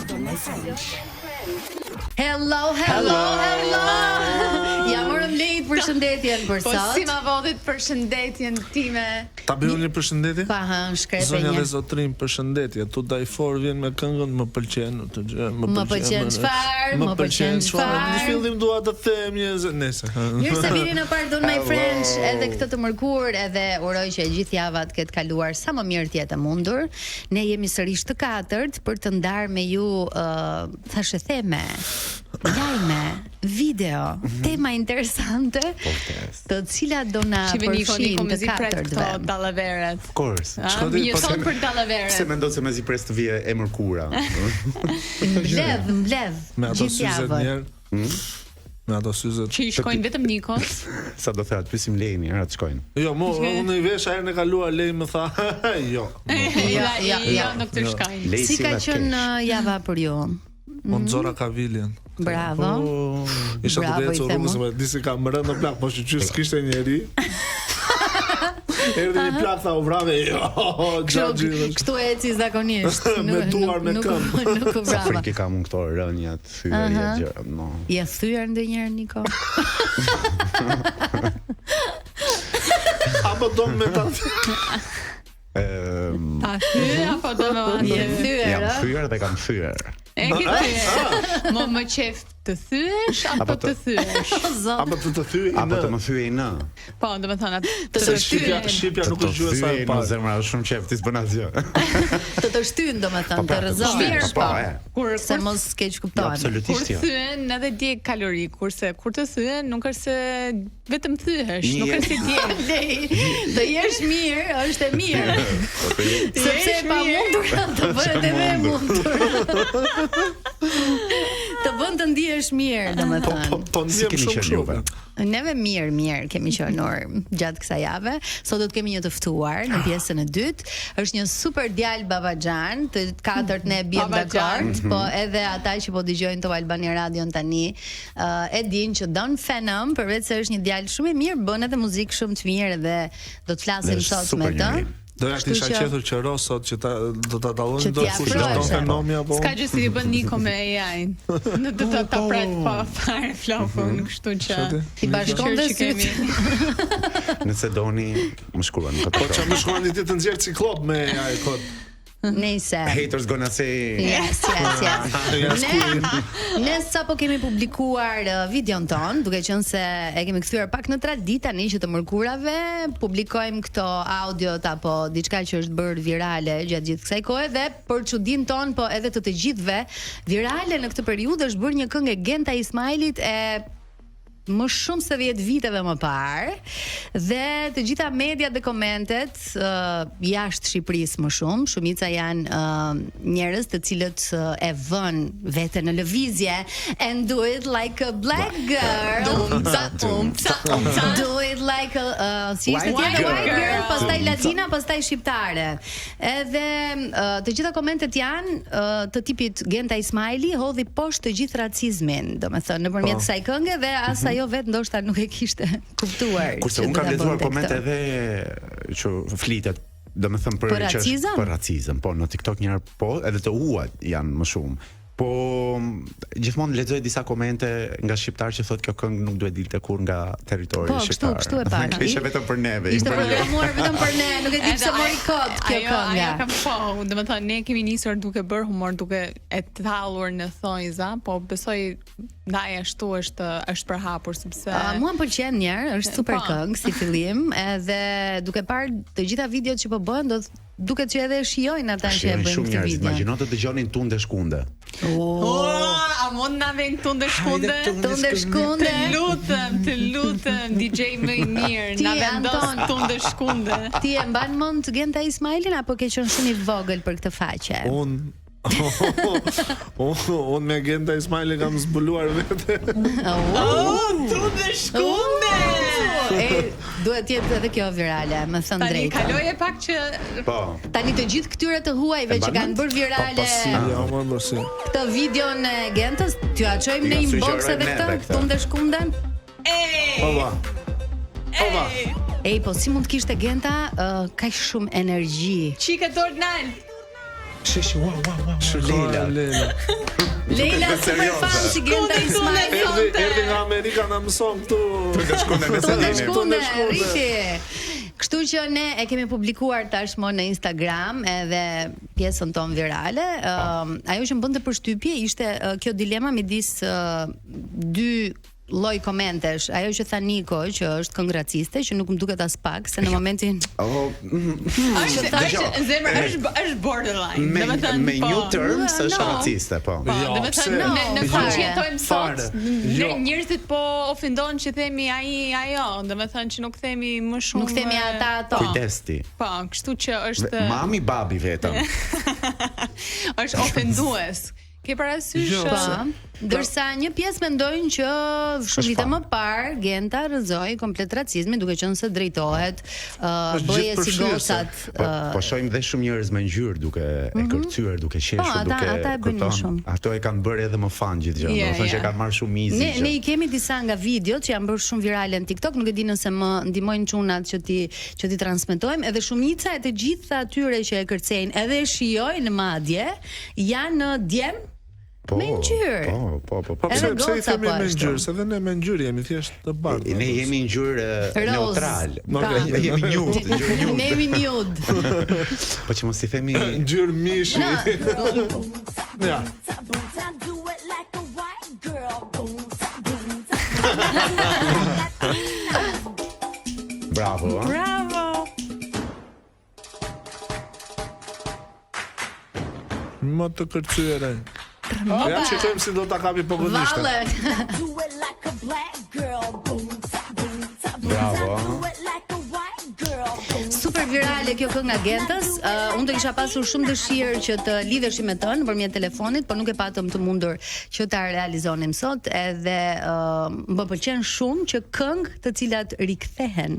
Pardon my French. Hello. Ja morëm lejt përshëndetjen për sot. Po si ma vodit përshëndetjen time. Ta bëjmë një përshëndetje? Pa shkrepe Zonja një. dhe zotrin, përshëndetje. Tu Dajfor vjen me këngën më pëlqen, Më pëlqen çfarë? Më pëlqen Në çfarë? fillim dua të them një nese. Mirë se vini në Pardon my French edhe këtë të mërkur, edhe uroj që gjithë java të ketë kaluar sa më mirë të jetë mundur. Ne jemi sërish të katërt për të ndarë me ju thashë theme, lajme, video, tema interesante, të cilat do na përfshin të katërtve. Këto dallaveret. Of course. Një son për dallaveret. Se mendoj se mezi pres të vije e mërkura. Mbledh Me ato gjithë syzet javën. njerë. Me ato syzet. Që i shkojnë vetëm Nikos. Sa do thërat, pysim lejni, era të shkojnë. Jo, unë i vesh herën e kaluar lej më tha, jo. Ja, nuk të shkajnë. Lej Si ka qenë java për ju? Unë Zora Kaviljen. Bravo. Isha Bravo, duke i ecur themu. rrugës, më disi ka më rënë në plak, po shqyqys kishte njeri. Erdhi një plak, tha u vrave, jo, xhaxhi. Kështu eci zakonisht. Me duar me këmbë. Nuk u Sa vrava. frikë kam unë këto rënjat, thyerje, gjëra, no. Je thyer ndonjëherë Niko? Apo do me ta Ta thyë apo do me Je anë? thyer, Jam a? thyer dhe kam thyer. E ke thyë. Më qef të thyesh apo të thyesh? apo të thyej Apo të më thyej në. Po, do të thonë Të Se shtyhen. shqipja nuk është gjuhë sa e Thyej, parë. më zemra, është shumë qef, ti s'bën asgjë. Të shtyn domethënë, të rrëzohesh. Mirë, po, po. e. Kur Se mos keq Jo, kuptohen. Kur absolutisht jo. thyen edhe djeg kalori, kurse kur të thyen nuk është se vetëm thyhesh, Një- nuk është se djeg. Të jesh mirë, është e mirë. Sepse e pa mundur të bëhet edhe e mundur. Të bën të ndihesh mirë, domethënë. Po Si ndihem keni shumë qenë juve? kështu. Neve mirë kemi qenur gjatë kësaj jave. Sot do të kemi një të ftuar në pjesën e dytë. Është një super djalë babaxhan, të katërt ne biem Babaxhan. dakord, po edhe ata që po dëgjojnë Top Albania Radion tani, e dinë që Don Phenom, përveç se është një djalë shumë i mirë, bën edhe muzikë shumë të mirë dhe do të flasim Dhe është sot super me të. njeri. Doja të isha Kështu që- qetur që ro sot që do ta Që dallojnë do t'i kush do afrohesh, të fenomi apo. S'ka gjë si i bën Niko me AI-n. Në do ta pret pa fare flokun, kështu që Ti bashkon dhe që kemi. Nëse doni, më shkruani në Po këtë. që më shkruani ti të nxjerr ciklop me ai kod. Nëse. Haters gonna say. Yes. Ne sapo kemi publikuar videon ton, duke qenë se e kemi kthyer pak në traditë tani që të mërkurave publikojmë këto audiot apo diçka që është bërë virale gjatë gjithë kësaj kohe dhe për çudinë ton, po edhe të gjithëve, virale në këtë periudhë është bërë një këngë e Genta Ismailit e më shumë se 10 viteve më parë dhe të gjitha mediat dhe komentet jashtë Shqipërisë më shumë, shumica janë njerëz të cilët e vën veten në lëvizje and do it like a black girl. Do it like a si ishte White tjetër white girl, girl. pastaj latina, pastaj shqiptare. Edhe të gjitha komentet janë të tipit Genta Ismaili hodhi poshtë të gjithë racizmin, domethënë nëpërmjet kësaj kënge dhe as ajo vetë ndoshta nuk e kishte kuptuar. Kurse që unë do kam ta lexuar bënte komente këtë. edhe që flitet, domethënë për Për racizëm? Për racizëm, po në TikTok njëherë po, edhe të huajt janë më shumë. Po gjithmonë lexoj disa komente nga shqiptar që thotë kjo këngë nuk duhet dilte kur nga territori Po, shqiptar. kështu e para. Ishte vetëm për neve. Ishte për jo. programuar vetëm për ne, nuk e di pse mori kod kjo Ajo kënga. kam po, domethënë ne kemi nisur duke bërë humor, duke e thallur në thonjza, po besoj ndaj ashtu është përhapur sepse Mua më pëlqen njerë, është super Po. këngë si fillim, edhe duke parë të gjitha videot që po bëhen, duket që edhe shijojnë ata që e Shihojnë bëjnë shumë këtë njerëz, video. imagjino të dëgjonin tunde shkunde. a mund na vjen këtu në shkunde? Tunde shkunde. Të lutem, DJ më i mirë, Ti, na vendos Anton. këtu në shkunde. Ti e mban mend Genta Ismailin apo ke qenë shumë i vogël për këtë faqe? Unë me Genta Ismaili kam zbuluar vete. Tu në shkunde. Duhet të jetë edhe kjo virale, më thënë Tani drejtë. kaloje pak që Po. Tani të gjithë këtyre të huajve që kanë bërë virale Po si, jo, më ndosi. këtë videon e Gentës, t'ju a çojmë në Ja, inbox sugjerojmë edhe neve këtë, këtë. tunde shkunden? Ova. Ova. Ej, po si mund të kishte Genta kaq shumë energji? çike dorë nal. Shesh, wow. Leila. Leila super fan si Genta Ismail. Erdhi nga Amerika na mëson këtu. Të shkon në Shkunde, Riti. Kështu që ne e kemi publikuar tashmë në Instagram edhe pjesën tonë virale. Ajo që më bënte përshtypje ishte kjo dilema midis dy lloj komentesh. Ajo që tha Niko që është këngraciste, që nuk më duket as pak se në momentin është borderline. Me new terms është raciste, po. Në fakt që jetojmë sot, njerëzit po ofendojnë që themi ai ajo, domethënë që nuk themi më shumë. Nuk themi ata ato. Kujdes ti. Po, kështu që është mami babi vetëm. Është ofendues. Ke parasysh? Ndërsa një pjesë mendojnë që shumë vite më parë Genta rrëzoi komplet racizmin duke qenë se drejtohet bëje si gocat. Po shohim dhe shumë njerëz me ngjyrë duke e kërcyer, duke qeshur, duke ata e bëjnë shumë. Ato e kanë bërë edhe më fan gjithgjë, do të thonë që kanë marrë shumë mizi. Ne i kemi disa nga videot që janë bërë shumë virale në TikTok, nuk e di nëse më ndihmojnë çunat që ti transmetojmë, edhe shumica e të gjitha atyre që e kërcejnë edhe e shijojnë madje janë djem me ngjyrë. Po. Pse i themi me ngjyrë? Se edhe ne me ngjyrë jemi thjesht të bardhë. Ne jemi ngjyrë neutral. Ne jemi nude, Ne jemi nude. Po që mos i themi ngjyrë mishi. Ja. Bravo. Më të kërcyere. Ja shikojmë si do ta kapi pogodishte. Bravo. Super virale kjo këngë nga Gentës. Unë do kisha pasur shumë dëshirë që të lidheshim me të nëpërmjet telefonit, por nuk e patëm të mundur që ta realizonim sot, edhe më pëlqen shumë që këngë të cilat rikthehen.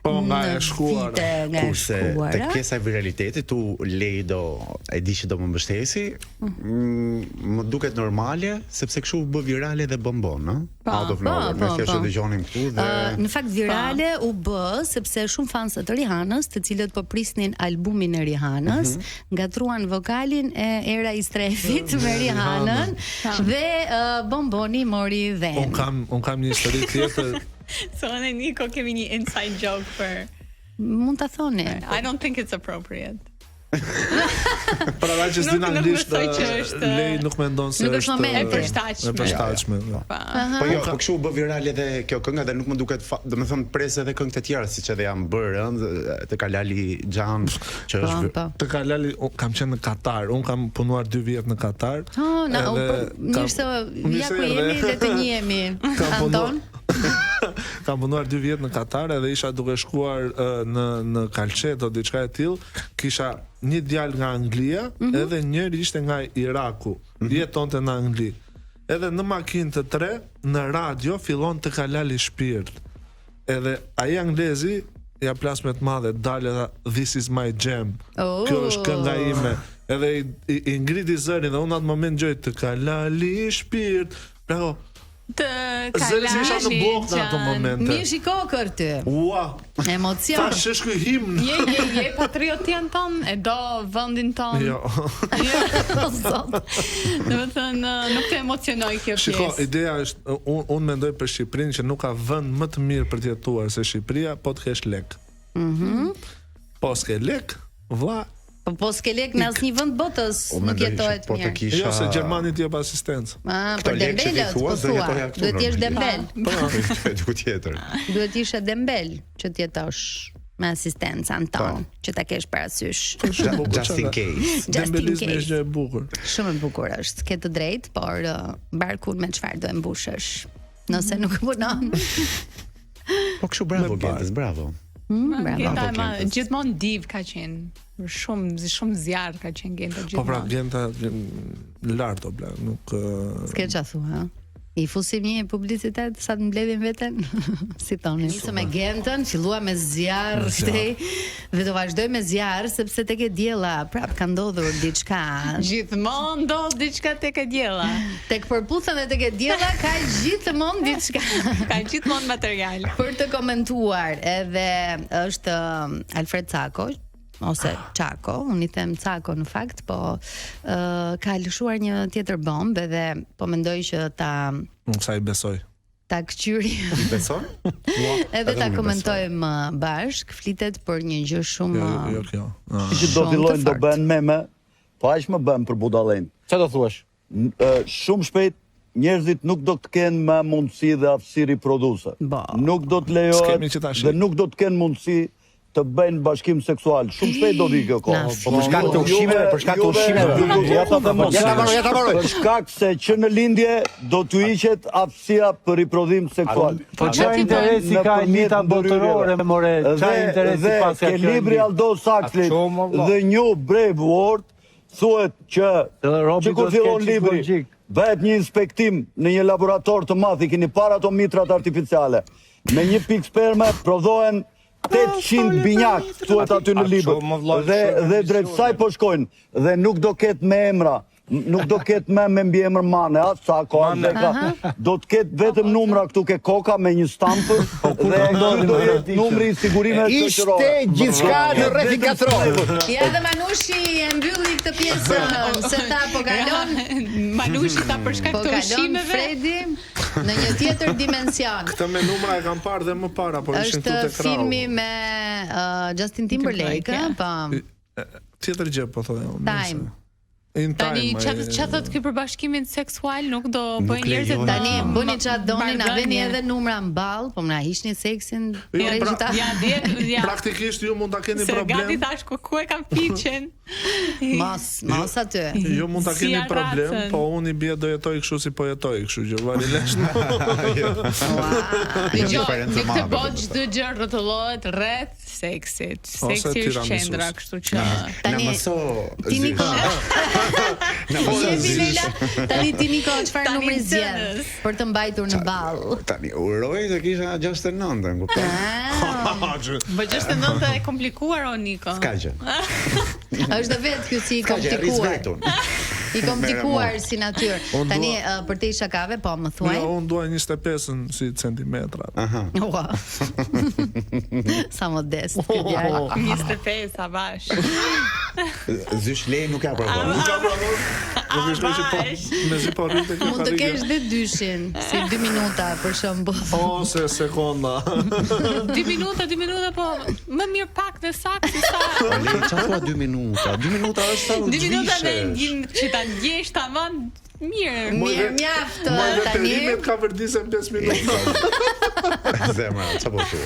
Po nga e shkuar. Kurse tek pjesa e viralitetit tu Leido e di që do më mbështesi, më duket normale sepse kështu bë virale dhe bombon, ëh? Out of nowhere, ne thjesht e dëgjonim këtu dhe në fakt virale u bë sepse shumë fansat të Rihanës, të cilët po prisnin albumin e Rihanës, ngatruan vokalin e Era i Strefit me Rihanën dhe bomboni mori vend. Un kam një histori tjetër. So ne Niko kemi një inside joke për mund ta thoni. I don't think it's appropriate. Pra që s'din anglisht, Lej nuk mendon se është e përshtatshme. Po jo, po kështu bë virale edhe kjo kënga dhe nuk më duket, domethënë pres edhe këngë të tjera siç edhe janë bërë, të Kalali Xhan, që është të Kalali, kam qenë në Katar, un kam punuar 2 vjet në Katar. Mirë se ja ku jemi dhe të njihemi. Anton kam punuar 2 vjet në Katar edhe isha duke shkuar në Kalçet o diçka e tillë, kisha një djalë nga Anglia, edhe njëri ishte nga Iraku, jetonte në Angli. Edhe në makinë të tre, në radio fillon të Kalali Shpirt. Edhe ai anglezi ja plas me të madhe, dalë dha this is my jam. Kjo është kënga ime. Edhe i ngriti zërin dhe unë atë moment gjoj të Kalali Shpirt. Bravo. Të Kalali në blok në ato momente. Mi shikokër ty. Ua. Emocion. Tash është ky himn. Je patriot janë ton, e do vendin ton. Jo. Domethënë nuk të emocionoj kjo pjesë. Shiko, ideja është unë mendoj për Shqipërinë që nuk ka vend më të mirë për të jetuar se Shqipëria, po të kesh lek. Po s'ke lek, vlla. Po s'ke lek në asnjë vend botës nuk jetohet mirë. Jo, se Gjermani ti jep asistencë. Për Dembelët, po thua. Duhet të jesh Dembel. Duhet tjetër. Duhet të ishe Dembel që të jetosh me asistencën tonë, që ta kesh parasysh. Just in case. Dembelizmi është gjë e bukur. Shumë e bukur është, ke të drejtë, por barkun me çfarë do e mbushësh nëse nuk punon. Po kështu bravo Gentes, bravo. Bravo. Gjithmonë div ka qenë. Shumë zjarr ka qenë Genta gjithmonë. Po pra Genta lart o bla, nuk s'ke çfarë thua, I fusim një publicitet sa të mbledhin veten. Si thoni. Nisëm me Gentën, fillua me zjarr, dhe do vazhdoj me zjarr sepse tek e diella prap ka ndodhur diçka. Gjithmonë ndodh diçka tek e diella. Tek përputhën dhe tek e diella ka gjithmonë diçka. Ka gjithmonë material për të komentuar. Edhe është Alfred Sako, ose Çako, unë I them Cako në fakt, po ka lëshuar një tjetër bombë dhe po mendoj që Unë kësa I besoj. Ta këqyri. Beson? Edhe ta komentojmë bashk, flitet për një gjë shumë Jo, kjo. Që do fillojnë do bën meme, po aq më bën për budallën. Çfarë do thuash? Shumë shpejt njerëzit nuk do të kenë më mundësi dhe aftësi riproduse. Nuk do të lejohet dhe nuk do të kenë mundësi të bëjnë bashkim seksual. Shumë shpejt do vi kjo kohë. Po për shkak të ushqimeve, për shkak të ushqimeve. Ja ta marrë. Për shkak se që në lindje do t'u hiqet aftësia për riprodhim seksual. Po çfarë interesi ka njëta botërore more? Çfarë interesi pas ka kjo? Ke libri Aldous Huxley The New Brave World thuhet që kur fillon libri bëhet një inspektim në një laborator të madh, I keni para ato mitrat artificiale. Me një pikë sperme prodhohen 800 binjak, thuhet aty në libër. Dhe drejt saj po shkojnë dhe nuk do ketë me emra. Nuk do ketë me mbiemër mane, Cako, Leka. Do të ketë vetëm numra këtu ke koka me një stampë dhe do jetë numri I sigurimeve shoqërore. Ishte gjithçka në rrethik katror. Ja dhe Manushi e mbylli këtë pjesë se ta po kalon. Manushi ta për shkak të ushqimeve. Fredi në një tjetër dimension. Këtë me numra e kam parë dhe më para, por ishin këtu te krau. Është filmi me Justin Timberlake, po. Tjetër gjë po thonë. Time. Tani çfarë thotë ky për bashkimin seksual nuk do bëjnë njerëzit tani bëni çfarë doni na veni edhe numra mball, po na hiqni seksin. Ja. Praktikisht ju mund ta keni Se problem. gati tash ku e kam fiqen. Mos aty. Ju mund ta keni problem, po unë I bie do jetoj kështu si po jetoj, kështu që varilesh. Në këtë botë çdo gjë rrotullohet rreth seksit. Seksi është qendra, kështu që tani ti Tani ti Niko çfarë numri zgjedh për të mbajtur në ball? Tani uroj të kisha 69, kupton? Po 69 e komplikuar o Niko. Ska gjë. Është vetë ky si I komplikuar. I komplikuar si natyrë. Tani për te shakave, po më thuaj. Jo, unë duaj 25 si centimetra. Aha. Sa modest ky djalë. 25 a bash. Zysh lej nuk ka problem. Nuk ka problem. Nuk është që po me zi po rritë kjo. Mund të kesh dhe dyshin, si 2 minuta për shembull. Ose sekonda. 2 minuta, po më mirë pak dhe saktë se sa. Po lej çfarë thua 2 minuta? 2 minuta është sa 2 minuta që ta ndjesh tamam mirë. Mirë, mjaft tani. tani. Ka vërdisën 5 minuta. Zemra, çfarë po thua?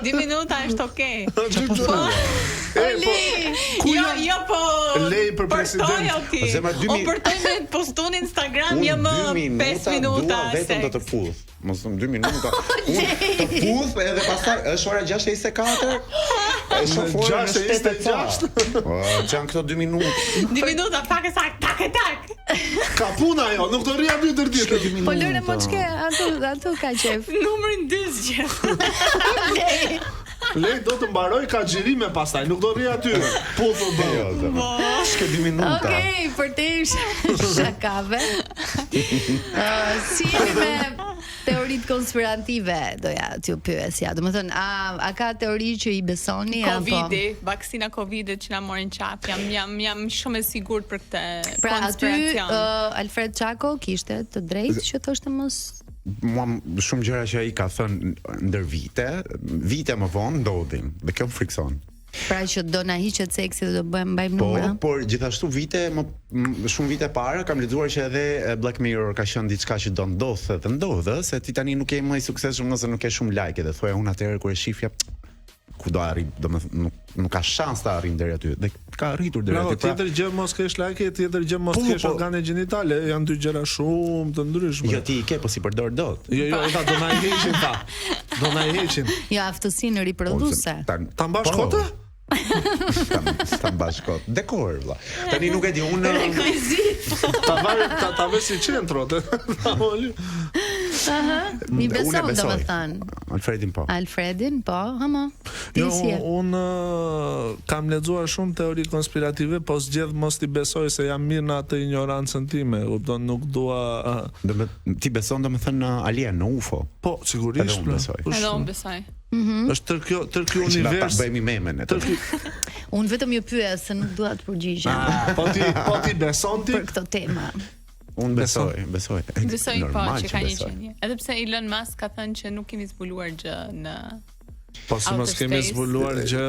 2 minuta është okay. Jo, po. Lej për president. Zemra 2 minuta. O përtoj me postu në Instagram një më 5 minuta. Vetëm do të puth. Mos 2 minuta. Të puth edhe pastaj është ora 6:24. Është ora 6:26. Janë këto 2 minuta. 2 minuta pak e sakt, tak. Ka puna jo, nuk do rri aty tërditë. Po lëre mo çke, ato ka qef. Numrin 20. Lej do të mbaroj ka xhirime pastaj, nuk do rri aty. Puthë do. Shke 2 minuta. Okej, për te shakave. Si jeni me teoritë konspirative, doja t'ju pyesja. Domethënë, a ka teori që I besoni apo? Covidi, vaksina Covidit që na morin qaf. Jam shumë e sigurt për këtë konspiracion. Pra aty Alfred Çako kishte të drejtë që thoshte mos Mua shumë gjëra që ai ka thënë ndër vite më vonë ndodhin dhe kjo më frikson. Pra që do na hiqet seksi dhe do bëjmë mbajmë numra. Po, por gjithashtu shumë vite para kam lexuar që edhe Black Mirror ka qenë diçka që do ndodhte dhe ndodhë, se ti tani nuk je më I suksesshëm nëse nuk ke shumë like dhe thoya unë atëherë kur e shifja ku do arri, domethënë nuk ka shans të arrijë deri aty. Dhe ka arritur deri aty. Tjetër gjë mos kesh like, tjetër gjë mos kesh organe gjinitale, janë dy gjëra shumë të ndryshme. Jo ti I ke, po si përdor dot. Jo, ata do na I heqin ta. Do na I heqin. Jo, aftësinë riproduese. Ta mbash kotë? Ta mbash kotë. Dekor, valla. Tani nuk e di unë. Ta vësh si qendro të. Mi beson domethënë. Alfredin po. Hama. Jo, unë kam lexuar shumë teori konspirative, po zgjedh mos I besoj se jam mirë në atë ignorancën time, kupton, nuk dua. Ti beson domethënë në alien, në UFO? Po, sigurisht. Edhe unë besoj. Është tër ky univers. Ta bëjmë memen atë. Unë vetëm ju pyes se nuk dua të përgjigjem. Po ti beson ti? Për këto tema. Unë besoj. Besoj po Normal që ka një besoj. qenie. Edhe pse Elon Musk ka thënë që nuk kemi zbuluar gjë në Po si mos kemi zbuluar gjë.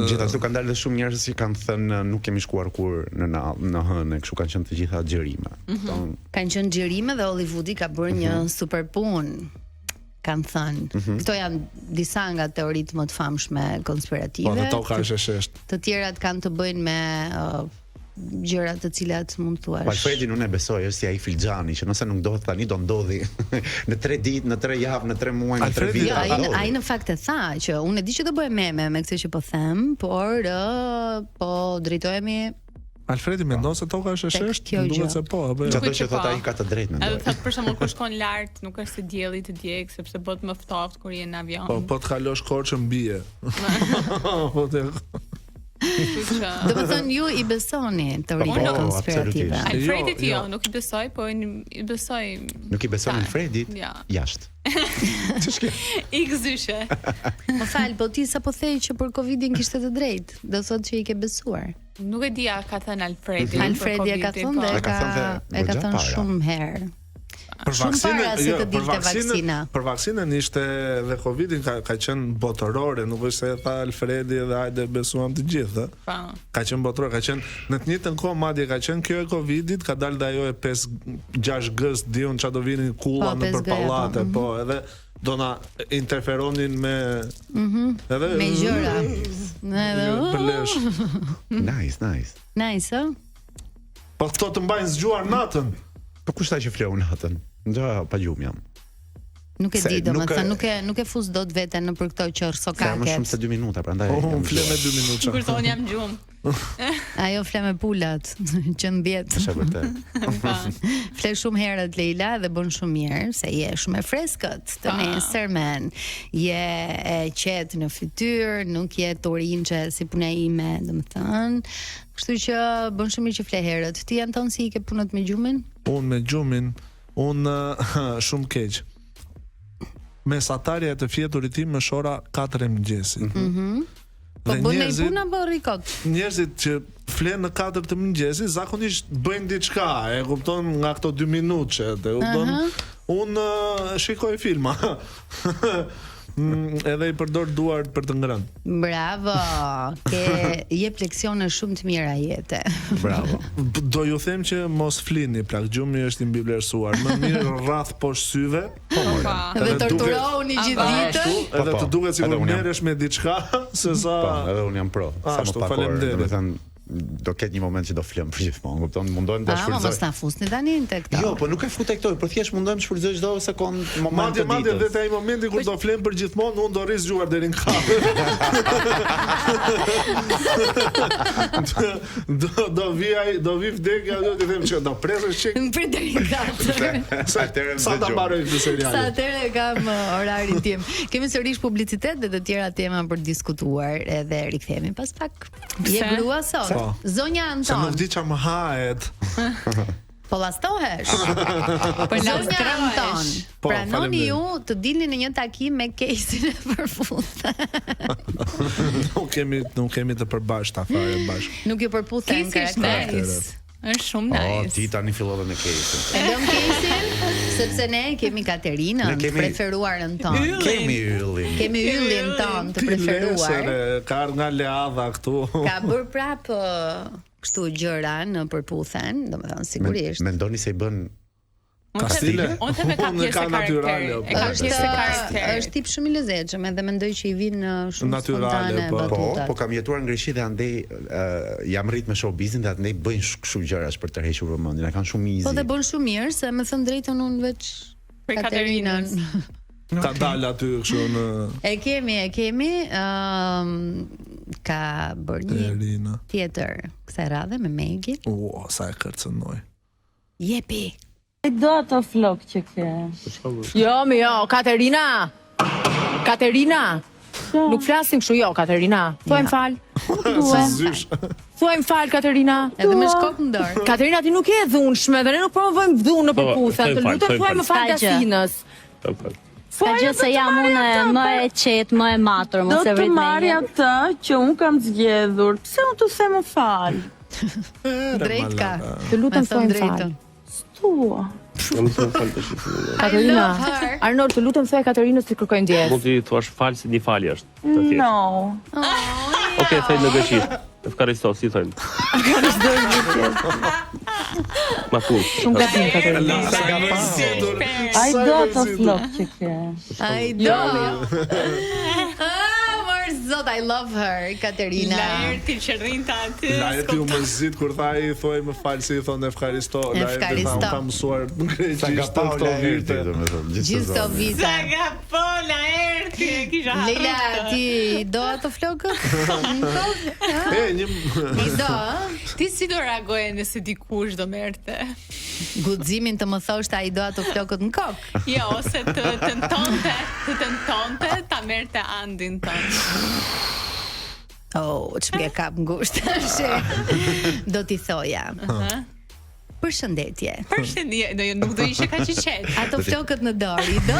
Gjithashtu kanë dalë shumë njerëz që kanë thënë nuk kemi shkuar kur në hënë, kështu kanë qenë të gjitha xherime. Kanë qenë xherime dhe Hollywoodi ka bërë një super punë. Kanë thënë. Këto janë disa nga teoritë më të famshme konspirative. Po toka është e sheshtë. Të tjerat kanë të bëjnë me gjëra të cilat mund të thuash. Alfredin unë e besoj, është si ai Filxhani që nëse nuk ndodh tani do ndodhi në 3 ditë, në 3 javë, në 3 muaj, në 3 vite. Ai në fakt e tha që unë e di që do bëj meme me këtë që po them, por po drejtohemi Alfredi mendon se toka është e sheshtë? Duhet se po, apo jo? Çdo që thotë ai ka të drejtë mendoj. Edhe thotë për shembull kur shkon lart, nuk është se dielli të djeg sepse bëhet më ftohtë kur je në avion. Po të kalosh Korçën bie. Po të Do të thënë ju i besoni teoritë konspirative. Alfredit jo, nuk i besoj, po i besoj. Nuk i beson Alfredit? Jashtë. I gëzyshe. Më fal, po ti sapo thej që për Covidin kishte të drejtë. Do thotë që i ke besuar. Nuk e di a ka thënë Alfredi. Alfredi e ka thënë dhe e ka thënë shumë herë. Për vaksinën ishte dhe Covidin ka qenë botërore, nuk është se e tha Alfredi dhe hajde besuam të gjithë. Ka qenë botërore, ka qenë në të njëjtën kohë madje ka qenë kjo e Covidit, ka dalë ajo e 5-6G-s diun çfarë do vinin kulla nëpër pallate, po edhe do na interferonin me edhe me gjëra. Nice. Nice, po këto të mbajnë zgjuar natën. Po kush tha që fleu natën? Ndoja pa gjumë jam. Nuk e di, domethënë nuk e fus dot veten në për këto qorsokake. Më shumë se 2 minuta, prandaj. Unë flem me 2 minuta. Kur thon jam gjumë. Ajo fle me pulat që mbjet. Është vërtet. Fle shumë herët Leila dhe bën shumë mirë, se je shumë e freskët të nesërmen. Je e qetë në fytyrë, nuk je torinçe si puna ime, domethënë. Kështu që bën shumë mirë që fle herët. Ti Anton si i ke punët me gjumin? Unë me gjumin, shumë keq. Mesatarja e të fjeturit tim është ora 4 e mëngjesit. Po bën ai punë apo rikot? Njerëzit që flen në 4 të mëngjesit zakonisht bëjnë diçka, e kupton, nga këto 2 minutë, e kupton. Unë shikoj filma. Edhe i përdor duart për të ngrënë. Bravo. Jep leksione shumë të mira jete. Bravo. Do ju them që mos flini, plak gjumi është i mbi vlerësuar. Më mirë rrath poshtë syve. Edhe torturohuni gjithë ditën. Edhe të duket sikur merresh me diçka se sa. Edhe un jam pro. Sa më pak orë, domethënë do ketë një moment që do flem për gjithmonë, kupton? Mundohem ta shfrytëzoj. Mos ta fusni tani tek këto. Jo, po nuk e futaj këto, por thjesht mundohem të shfrytëzoj çdo sekond moment të ditës. Madje edhe te ai momenti kur do flem për gjithmonë, unë do rri zgjuar deri në kafe. Do vi vdekja, do të them që do presësh çik. Për deri në kafe. Sa ta mbaroj këtë serial. Sa atëherë kam orarin tim. Kemi sërish publicitet dhe të tjera tema për diskutuar edhe rikthehemi pas pak. Je grua sot. Zonja Anton. Sa nuk di çfarë më hahet. Po lastohesh. Zonja Anton. Pranoni ju të dilni në një takim me Kejsin e përputhen. Nuk kemi të përbashkëta fare bashkë. Nuk ju përputhen karakterit. Është shumë nice. Ti tani fillove me Kejsin. E lëm Kejsin sepse ne kemi Katerinën, të preferuarën tonë. Kemi yllin. Kemi yllin tonë të preferuar. Ka nga Leadha këtu. Ka bër prapë kështu gjëra në përputhen, domethënë sigurisht. Mendoni se i bën Kastile? Unë them ka pjesë natyrale. Ka pjesë karakteri. Është tip shumë i lezetshëm, edhe mendoj që i vin shumë spontane batutat. Po kam jetuar në Greqi dhe andej jam rrit me showbizin dhe andej bëjnë kështu gjërash për të rrehur vëmendjen. E kanë shumë easy. Po dhe bën shumë mirë, se më thën drejtën unë veç për Katerinën. Ka dalë aty kështu në. E kemi ka bërë një tjetër kësaj radhe me Megi. Sa e kërcënoi. Jepi. Do ato flok që ke. Jo, Katerina. Nuk flasim kështu, jo, Katerina. Thuaj më fal. Thuaj më fal, Katerina. Edhe me shkop në dorë. Katerina, ti nuk je dhunshme, dhe ne nuk promovojmë dhunë në përputhen. Të lutem thuaj më fal Gasinës. Ka gjë se jam unë më e qetë, më e matur, mos e vrit me. Do të marrja atë që unë kam zgjedhur. Pse unë të them më fal? Drejt ka. Të lutem thoj fal. Stua. Katerina, Arnold, të lutem thuaj Katerinës të kërkoj ndjes. Mund t'i thuash fal si një falje është. Të thjeshtë. No. Okej, thej në greqisht. Efkaristo, si thojnë. Ma punë. Shumë gabim, Katerina. Ai do të flok që ke. Ai do. Zot, I love her, Katerina. Laerti që rrinta aty. Laerti u mërzit kur tha i thoi më fal si i thonë Efkaristo. Laerti tha unë kam mësuar greqisht të këto vite. Gjithë këto vite. Sa nga po Laerti e kisha harruar. Leila, ti do ato flokët? I do? Ti si do reagoje nëse dikush do merrte? Guximin të më thoshte ai do ato flokët në kokë. Jo, ose të tentonte ta merrte Andin tonë. Oh, që m'ke kap ngushtë. Do t'i thoja. Përshëndetje. Përshëndetje, nuk do ishe kaq i qetë. Ato flokët në dorë, i do?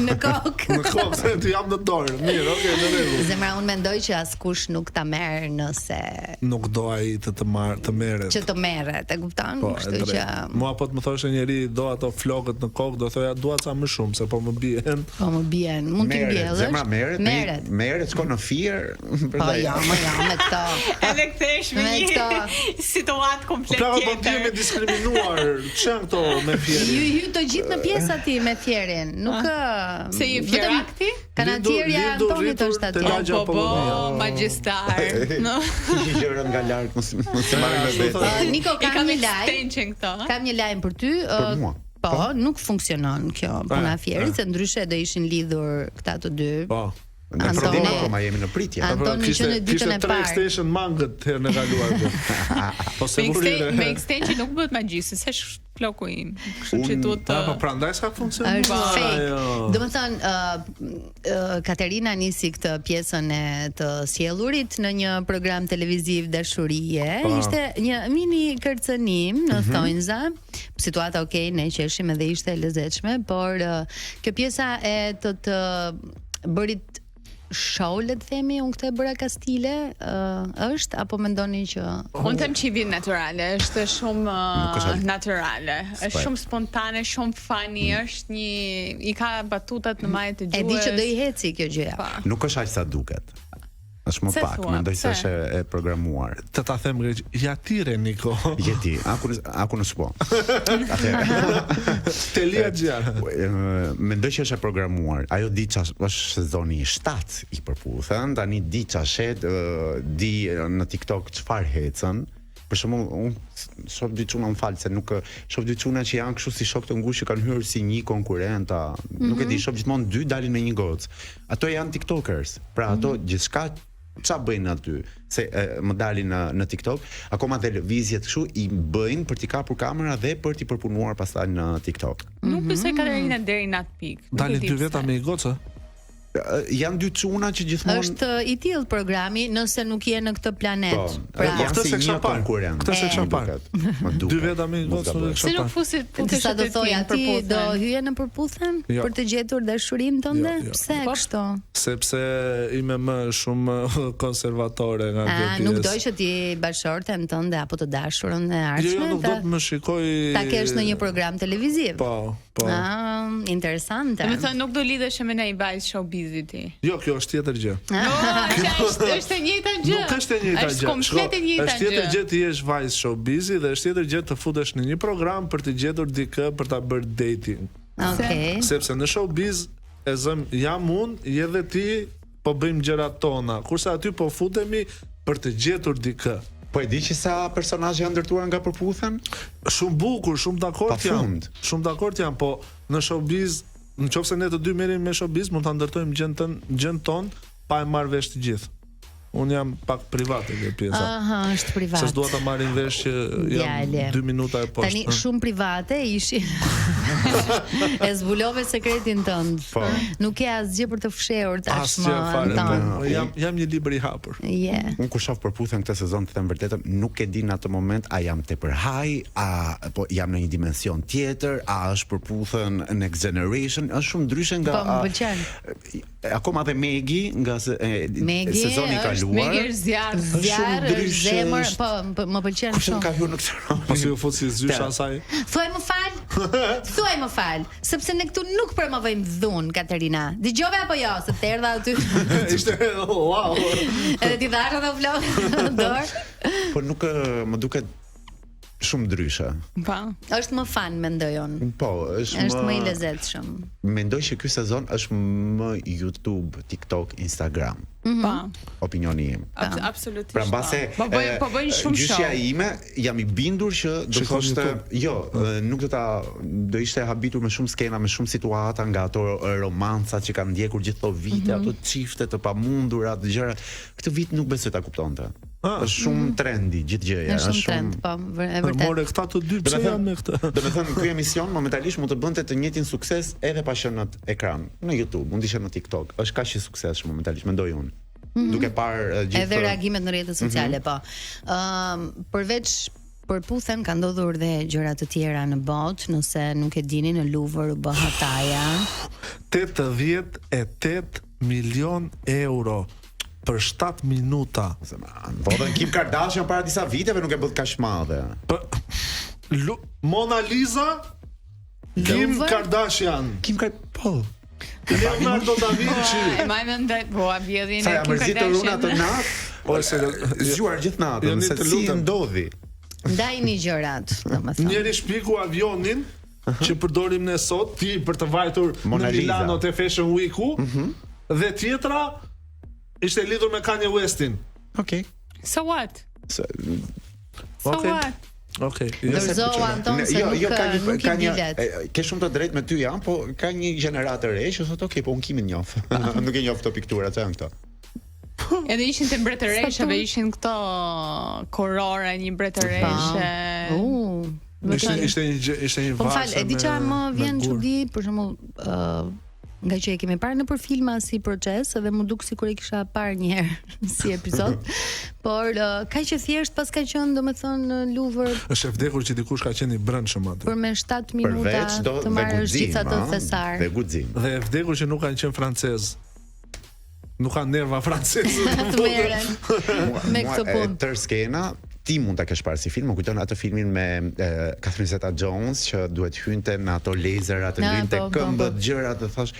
Në kokë. Në kokë, se ti jam në dorë. Mirë, okay, në rregull. Zemra, unë mendoj që askush nuk ta merr nëse nuk do ai të merret. Që të merret, e kupton? Kështu që mua po të më thoshe njëri do ato flokët në kokë, do thoja dua ca më shumë se po më bien. Po më bien, mund t'i mbjellësh. Zemra merret, shkon në fier. Po ja, me këto. Edhe kthesh me një situatë komplet tjetër. Diskriminuar, çan këto me fierin. Ju të gjithë në pjesë aty me fierin. Nuk se je fierakti? Kanatierja Antonit është aty. Po, magjistar. No. Gjërat nga lart mos marrë me vetë. Niko, kam një lajm. Kam një lajm për ty. Po, nuk funksionon kjo puna e fierit, se ndryshe do ishin lidhur këta të dy. Po. Antoni, akoma jemi në pritje. Antoni që në ditën e parë. Kishte PlayStation mangët herën e kaluar. Po sigurisht. Me extension nuk bëhet magji, se s'është floku im. Kështu që duhet të. Po prandaj s'ka funksionuar. Domethënë Katerina nisi këtë pjesën e të sjellurit në një program televiziv dashurie. Ishte një mini kërcënim në thonjza. Situata okay, ne qeshim edhe ishte e lezetshme, por kjo pjesa e të bërit show, le të themi, unë këtë e bëra kastile, është, apo mendoni që... Unë them që i vjen naturale, është shumë naturale, është shumë spontane, shumë funny, është një... i ka batutat në majtë të gjuhës. E di që do i heci kjo gjëja. Nuk është aq sa duket. Është më pak, mendoj se është e programuar. Të ta them greq, ja tire Niko. Jeti, aku në s'po. Te lia gjarë. Mendoj që është e programuar. Ajo di që është sezoni 7 i përputhen, tani di që është di në TikTok çfarë hecën. Për shembull, unë shoh dy çuna, më fal se nuk shoh dy çuna që janë kështu si shok të ngushtë që kanë hyrë si një konkurrenta. Nuk e di, shoh gjithmonë dy dalin me një gocë. Ato janë TikTokers. Pra ato gjithçka ça bëjnë aty, se më dalin në TikTok, akoma dhe lëvizjet kështu i bëjnë për t'i kapur kamera dhe për t'i përpunuar pastaj në TikTok. Nuk besoj Katerina deri në atë pikë. Dalin dy veta me një gocë? Janë dy çuna që gjithmonë është i tillë programi nëse nuk je në këtë planet. Pra janë si një konkurrent. Këtë se çfarë parë. Dy veta me gocë nuk e Se nuk fusit putesh sa do thoja ti do hyje në përputhen për të gjetur dashurinë tënde? Pse kështu? Sepse ime më shumë konservatore nga kjo pjesë. Nuk doj që ti bashorten tënde apo të dashurën e ardhshme. Jo, nuk do të më shikoj. Ta kesh në një program televiziv. Po. Interesante. Do të thonë nuk do lidhesh me një vajzë showbizi ti. Jo, kjo është tjetër gjë. Është e njëjta gjë. Nuk është e njëjta gjë. Është komplet e njëjta gjë. Është tjetër gjë ti jesh vajzë showbizi dhe është tjetër gjë të futesh në një program për të gjetur dikë për ta bërë dating. Okej. Sepse në showbiz jam unë, je dhe ti, po bëjmë gjërat tona. Kurse aty po futemi për të gjetur dikë. Po e di që sa personazhe janë ndërtuar nga përputhen? Shumë bukur, shumë dakord jam. Shumë dakord jam, po në showbiz, nëse ne të dy merrem me showbiz, mund ta ndërtojmë gjën ton pa e marrë vesh të gjithë. Unë jam pak private kjo pjesa. Aha, është privat. Se s'dua ta marrin vesh që jam 2 minuta e poshtë. Tani shumë private ishin. E zbulove sekretin tënd. Nuk ke asgjë për të fshehur tashmë. Jam një libër i hapur. Unë kur shoh përputhen këtë sezon, të them vërtetën, nuk e di në atë moment a jam tepër high, a po jam në një dimension tjetër, a është përputhen Next Generation, është shumë ndryshe nga. Po, më pëlqen. Akoma dhe Megi nga sezoni i kaluar. Megi është zjarr, zemër, po më pëlqen shumë. Kush ka hyrë në këtë? Pasi u fut si zysh asaj. Thuaj më fal, sepse ne këtu nuk promovojmë dhun, Katerina. Dëgjove apo jo, se të erdha aty. Ishte wow. Edhe ti dhash ato flokë dorë. Po nuk më duket shumë ndryshe. Po. Është më fan mendoj unë. Po, është më i lezetshëm. Mendoj që ky sezon është më YouTube, TikTok, Instagram. Po. Opinioni im. Absolutisht. Pra mbase po bëjnë shumë show. Gjyshja ime jam i bindur që do thoshte nuk do ishte habitur me shumë skena, me shumë situata nga ato romancat që kanë ndjekur gjithë këto vite, ato çifte të pamundura, të gjëra. Këtë vit nuk besoj ta kuptonte. Është shumë trendi gjithë gjëja, është shumë trend, po, e vërtet. More këta të dy pse janë me këtë? Do të thënë ky emision momentalisht mund të bënte të njëjtin sukses edhe pa qenë në ekran, në YouTube, mund të ishte në TikTok. Është kaq i suksesshëm momentalisht, mendoj unë. Duke parë gjithë edhe reagimet në rrjetet sociale, po. Përveç përputhen ka ndodhur dhe gjëra të tjera në botë, nëse nuk e dini, në Louvre u bë hataja 88 milion euro për 7 minuta. Vodën Kim Kardashian para disa viteve nuk e bët kaq madhe. Mona Lisa, Kim Kardashian. Po. Leonardo da Vinci. Ma mendet, po a vjedhin Kim Kardashian. Sa mërzitur unë atë natë, po se zgjuar gjithë natën, se si ndodhi. Ndajni gjërat, domethënë. Njëri shpiku avionin që përdorim ne sot, ti për të vajtur në Milano te Fashion Week-u, dhe tjetra ishte lidhur me Kanye Westin. Okej. So what? Okej. Dorëzo Anton se nuk i bilet. Ke shumë të drejtë me ty jam, po ka një gjenerat të re që thotë okej, po unë Kimin njoh. Nuk e njoh këto piktura, çfarë janë këto? Edhe ishin të mbretëreshave, ishin këto korora, një mbretëreshe. Ishte një po fal, e di çfarë më vjen çudi, për shembull, nga që e kemi parë në për filma si proces, edhe më duk sikur e kisha parë një herë si epizod, por ka që thjesht pas ka qenë, domethënë, në Louvre. Është e vdekur që dikush ka qenë i brendshëm aty. Për me 7 minuta të marrësh gjithë ato thesar. Dhe guxim. Dhe e vdekur që nuk kanë qenë francez. Nuk kanë nerva francezë. Me këtë punë. Tër skena ti mund ta kesh parë si film, më kujton atë filmin me Catherine Zeta-Jones që duhet hynte në ato laserat, të linte këmbët, gjëra, të thash,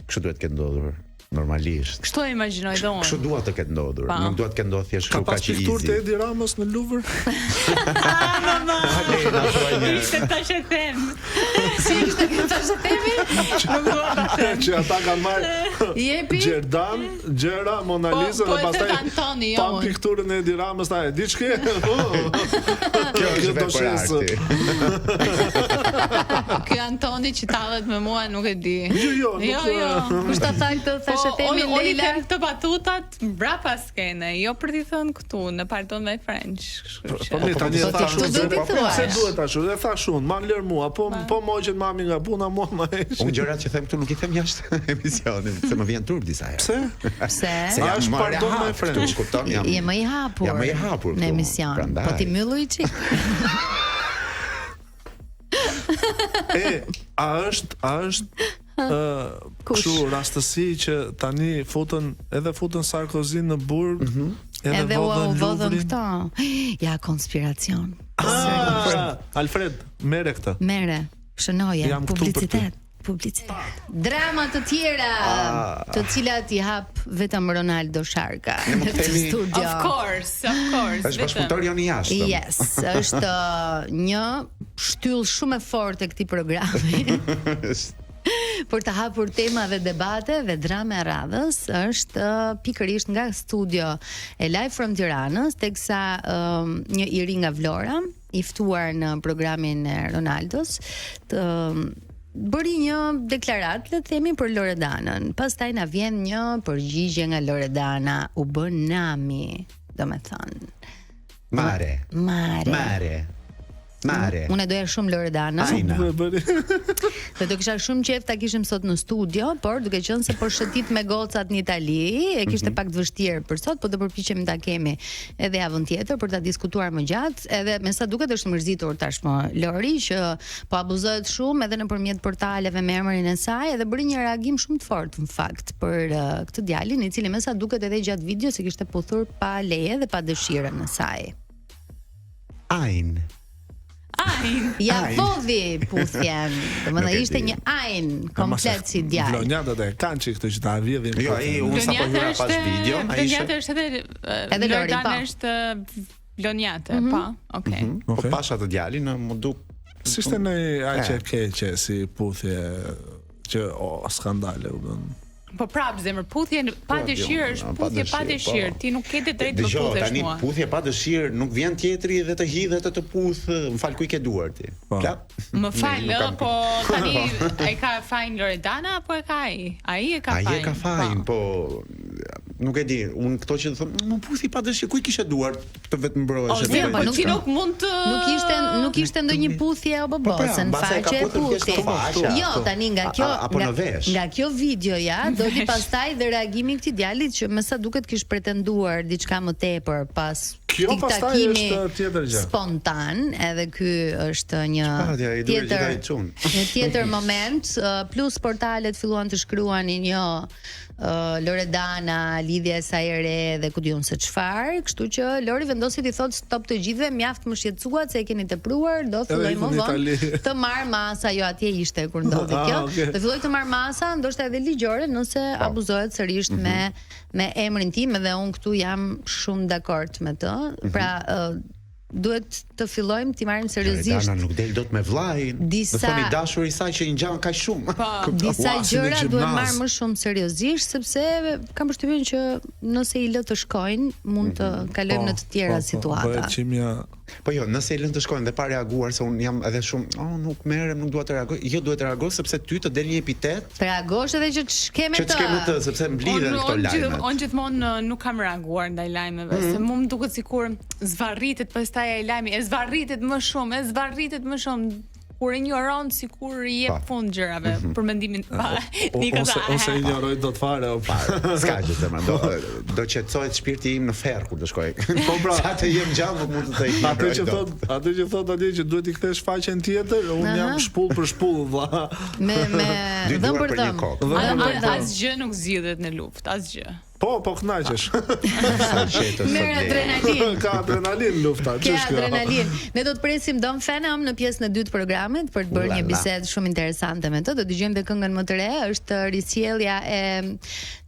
kështu duhet të ketë ndodhur normalisht. Kështu e imagjinoj dhe unë. Kështu dua të ketë ndodhur, nuk dua të ketë ndodhur thjesht kështu kaq i easy. Ka pas pikturë të Edi Ramos në Louvre? Ishte tash e them. Si ishte kjo tash e themi? Nuk dua ta them. Që ata kanë marrë Gjerdan, Gjera, Mona Lisa dhe pastaj pa pikturën e Edi Ramos, ta e di ç'ke? Kjo është vetë. Ky Antoni që tallet me mua nuk e di. Jo. Kush ta thaj këtë thash e themi Leila të batutat mbrapa skene, jo për t'i thënë këtu në Pardon My French. Po tani e thash unë. Se duhet tash, e thash unë, ma lër mua, po moqet mami nga puna mua më heq. Unë gjërat që them këtu nuk i them jashtë emisionit, se më vjen turp disa herë. Pse? Pse? Se jam Pardon My French, kupton? Je më i hapur. Jam më i hapur në emision. Po ti mylluj çik. A është kështu rastësi që tani futën Sarkozy në burg, edhe vodhën këto. Ja, konspiracion. Alfred, mere këtë. Mere, shënoje, publicitet. Drama të tjera, të cilat i hap vetëm Ronaldo Sharka në studio. Of course. Është bashkëpunëtor janë jashtëm. Yes, është një shtyllë shumë e fortë e këtij programi. Për të hapur tema dhe debate dhe drama e radhës është pikërisht nga studio e Live from Tiranës, teksa një i ri nga Vlora, i ftuar në programin e Ronaldos, të bëri një deklaratë, le të themi, për Loredanën. Pastaj na vjen një përgjigje nga Loredana, u bë nami, domethënë. Mare. Unë e doja shumë Loredana. Dhe do kisha shumë qejf ta kishim sot në studio, por duke qenë se po shëtit me gocat në Itali, e kishte pak të vështirë për sot, po do përpiqemi ta kemi edhe javën tjetër për ta diskutuar më gjatë, edhe me sa duket është mërzitur tashmë Lori që po abuzohet shumë edhe nëpërmjet portaleve me emrin e saj, edhe bëri një reagim shumë të fortë në fakt për këtë djalin, i cili me sa duket edhe gjatë videos se kishte puthur pa leje dhe pa dëshirën e saj. Ja vodhi puthjen. Domethënë ishte një ajn komplet si djalë. Vlonjata e kanë çik këtë që ta vjedhin. Jo, ai unë sapo hyra pas video, ai Vlonjata është edhe Lordana është Vlonjata, po. Okej. Po pasha të djalin, më duk si ishte në aq e keqe si puthje që skandale u bën. Po prap zemër, puthje pa dëshirë është puthje pa dëshirë. Ti nuk ke të drejtë të puthesh mua. Tani puthje pa dëshirë, nuk vjen tjetri dhe të hidhet të puth, më fal ku i ke duar ti. Më fal, po tani e ka fajin Loredana apo e ka ai? Ai e ka fajin. Ai e ka fajin, po nuk e di, unë këto që thonë, më puthi pa dëshirë, ku i kishe duar të vetë mbrohesh. Ti nuk mund të nuk ishte ndonjë puthje apo bose, në faqe e puthi. Jo, tani nga kjo videoja doli pastaj dhe reagimi i këtij djalit që me sa duket kish pretenduar diçka më tepër pas kjo pastaj është tjetër gjë. Spontan, edhe ky është një tjetër moment, plus portalet filluan të shkruanin Loredana, lidhja e saj e re dhe ku diun se çfarë, kështu që Lori vendosi t'i thotë stop të gjithëve, mjaft më shqetësuat se e keni tepruar, do filloj më vonë të marr masa, jo atje ishte kur ndodhi kjo. Do filloj të marr masa, ndoshta edhe ligjore nëse abuzohet sërish me emrin tim, dhe unë këtu jam shumë dakord me të. Pra duhet të fillojmë t'i marrim seriozisht. Loredana nuk del dot me vllajin. Do thoni dashuri i saj që i ngjan kaq shumë. Disa gjëra duhet marrë më shumë seriozisht, sepse kam përshtypjen që nëse i lë të shkojnë, mund të kalojmë në të tjera situata. Po jo, nëse i lën të shkojnë dhe pa reaguar, se unë jam edhe shumë, nuk merrem, nuk dua të reagoj. Jo, duhet të reagoj sepse ty të del një epitet. Reagosh edhe që ç'keme të, sepse mblidhen këto lajme. Unë gjithmonë nuk kam reaguar ndaj lajmeve, se mua më duket sikur zvarritet pastaj ai lajmi, e zvarritet më shumë. Kur injoron sikur i jep fund gjërave për mendimin ose injoroj dot fare s'ka gjë të më do qetësohet shpirti im në ferr kur të shkoj. Po pra, sa të jem gjallë mund të thej. Atë që thot atje që duhet i kthesh faqen tjetër, unë jam shpull për shpull vlla. Me dhëm për dhëm. Asgjë nuk zgjidhet në luftë, asgjë. Po kënaqesh. Merr adrenalin. Ka adrenalin lufta, ç'është kjo? Adrenalin. Ne do të presim Don Phenom në pjesën e dytë të programit për të bërë një bisedë shumë interesante me të. Do dëgjojmë dhe këngën më të re, është risjellja e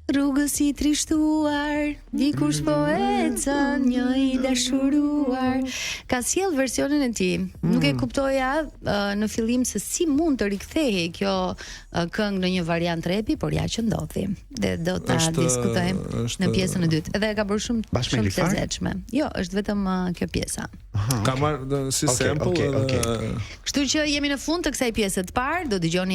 Rrugës i trishtuar, dikush po ecën, një i dashuruar. Ka sjell versionin e tij. Nuk e kuptoja në fillim se si mund të rikthehej kjo këngë në një variant rapi, por ja që ndodhi. Dhe do ta diskutojmë në pjesën e dytë. Edhe ka bërë shumë të lezetshme. Jo, është vetëm kjo pjesa. Ka marrë si sample. Kështu që jemi në fund të kësaj pjese të parë, do dëgjoni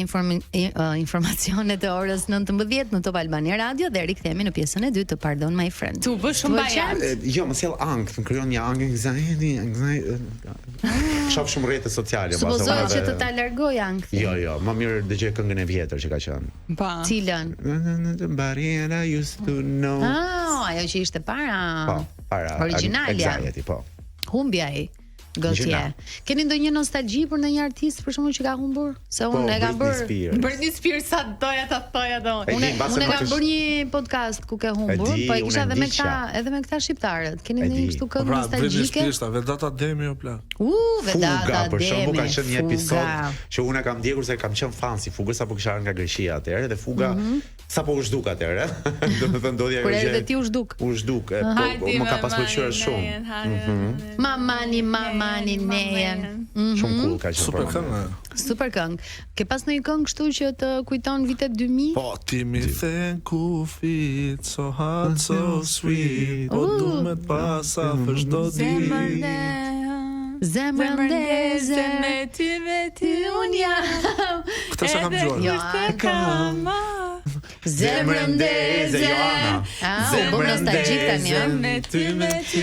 informacionet e orës 19 në Top Albania Radio dhe rikthehemi në pjesën e dytë të Pardon My Friend. Tu bësh shumë bajan. Jo, më sjell ankth, më krijon një anxiety. Shoh shumë rrjete sociale pas. Supozohet që të ta largoj ankth. Jo, më mirë dëgjoj këngën e vjetër që ka qenë. Po. Cilën? Bariela used to know. Ajo që ishte para. Po, para. Origjinalja. Anxiety, po. Humbja ai. Gotje. Keni ndonjë nostalgji për ndonjë artist për shkakun që ka humbur? Se unë e kam bërë Britney Spears sa doja ta thoja don. Unë e kam bërë një podcast ku ke humbur, po e kisha edhe me këta shqiptarët. Keni ndonjë kështu këngë nostalgjike? Britney Spears, Vedata Demi o pla. Vedata Demi. Për shembull ka qenë një episod që unë kam ndjekur se kam qenë fan si Fugës apo kisha nga Greqia atëherë dhe Fuga sapo u zhduk atëherë. Do të thënë ndodhja gjë. Por edhe ti u zhduk. U zhduk, po më ka pas pëlqyer shumë. Mamani nejen. Shumë cool ka qenë. Super këngë. Super këngë. Ke pas ndonjë këngë kështu që të kujton vitet 2000? Po ti më thën kufit, so hot, so sweet. O dumet pasa për çdo ditë. Zemrën me ti unë jam. E sa kam dëgjuar. Zemrën ndeze. Po nostalgjik tani.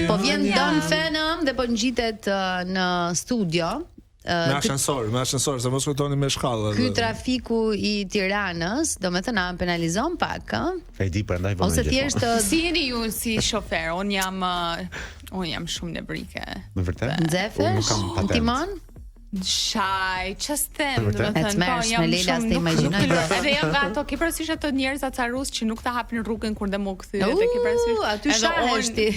Po vjen Don Phenom dhe po ngjitet në studio. Me ascensor, se mos kujtoni me shkallë. Ky trafiku i Tiranës, domethënë na penalizon pak, ëh? E di prandaj vëmë. Ose thjesht si jeni ju si shofer? Un jam shumë nebrike. Me vërtet? Nxefesh? Timon? Shaj, ç'ast them, domethënë po jam Leila s'e imagjinoj dot. Edhe jam nga ato, ke parasysh ato njerëz acarus që nuk ta hapin rrugën kur dhe më kthyen, edhe ke parasysh. Aty shahesh ti.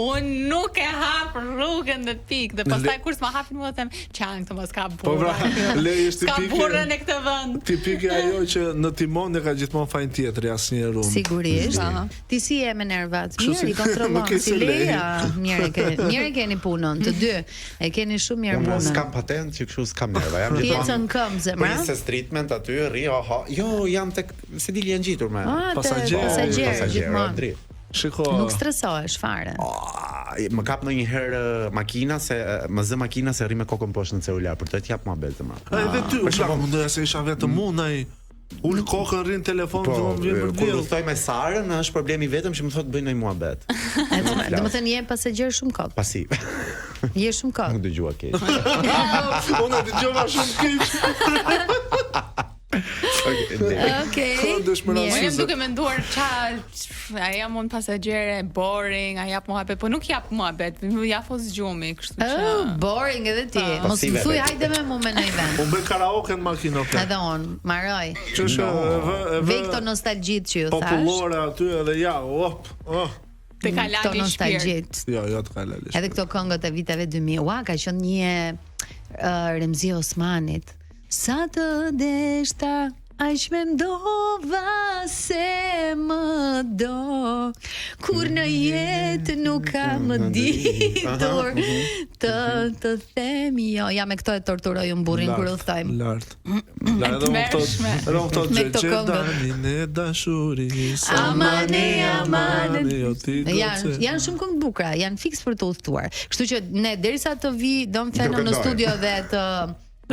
Un nuk e hap rrugën dhe pik, dhe pastaj kur s'ma hapin mua them, çan këtë mos ka burrë. Po pra, lej është tipike. Ka burrë në këtë vend. Tipike ajo që në timon e ka gjithmonë fajin tjetri, asnjë rrugë. Sigurisht. Ti si je me nervat? Mirë, i kontrollon si Leja. Mirë keni punën, të dy. E keni shumë mirë. S'kam patent që kështu s'kam nerva. Jam gjithmonë këmbë zemra. Princess treatment aty, rri, aha. Jo, jam tek se dili janë ngjitur me pasagjer gjithmonë. Shiko. Nuk stresohesh fare. Më kap ndonjëherë makina se më zë makina se rri me kokën poshtë në celular për të jap mohabet më. Edhe ty, për shkak mundoja se isha vetëm unë ai. Ul kokën rrin telefon vjen për kur u thoj me Sarën, është problemi vetëm që më thotë bëj ndonjë muhabet. Domethënë je pasagjer shumë kot. Pasiv. Je shumë kot. Nuk dëgjova keq. Unë dëgjova shumë keq. Okej. Jam duke menduar a jam unë pasagjere boring, a jap muhabet, po nuk jap muhabet, ja fos gjumi, kështu që. Boring edhe ti. Mos më thuaj hajde me mua në një vend. Unë bëj karaoke në makinë oke. Edhe unë, maroj. Ç'është Ve këto nostalgjit që ju thash. Popullore aty edhe ja, Te ka lali nostalgjit. Jo, te ka lali. Edhe këto këngët e viteve 2000. Ua, ka qenë një Remzi Osmanit. Sa të deshta aq me mdova se më do, kur në jetë nuk ka më ditur të themi jo. Ja, me këto e torturoj unë burrin kur u thajmë. Lart. Edhe unë këto gjedanin e dashurisë. Amane. Janë shumë këngë bukura, janë fiks për të udhëtuar. Kështu që ne derisa të vi Don Phenom në studio dhe të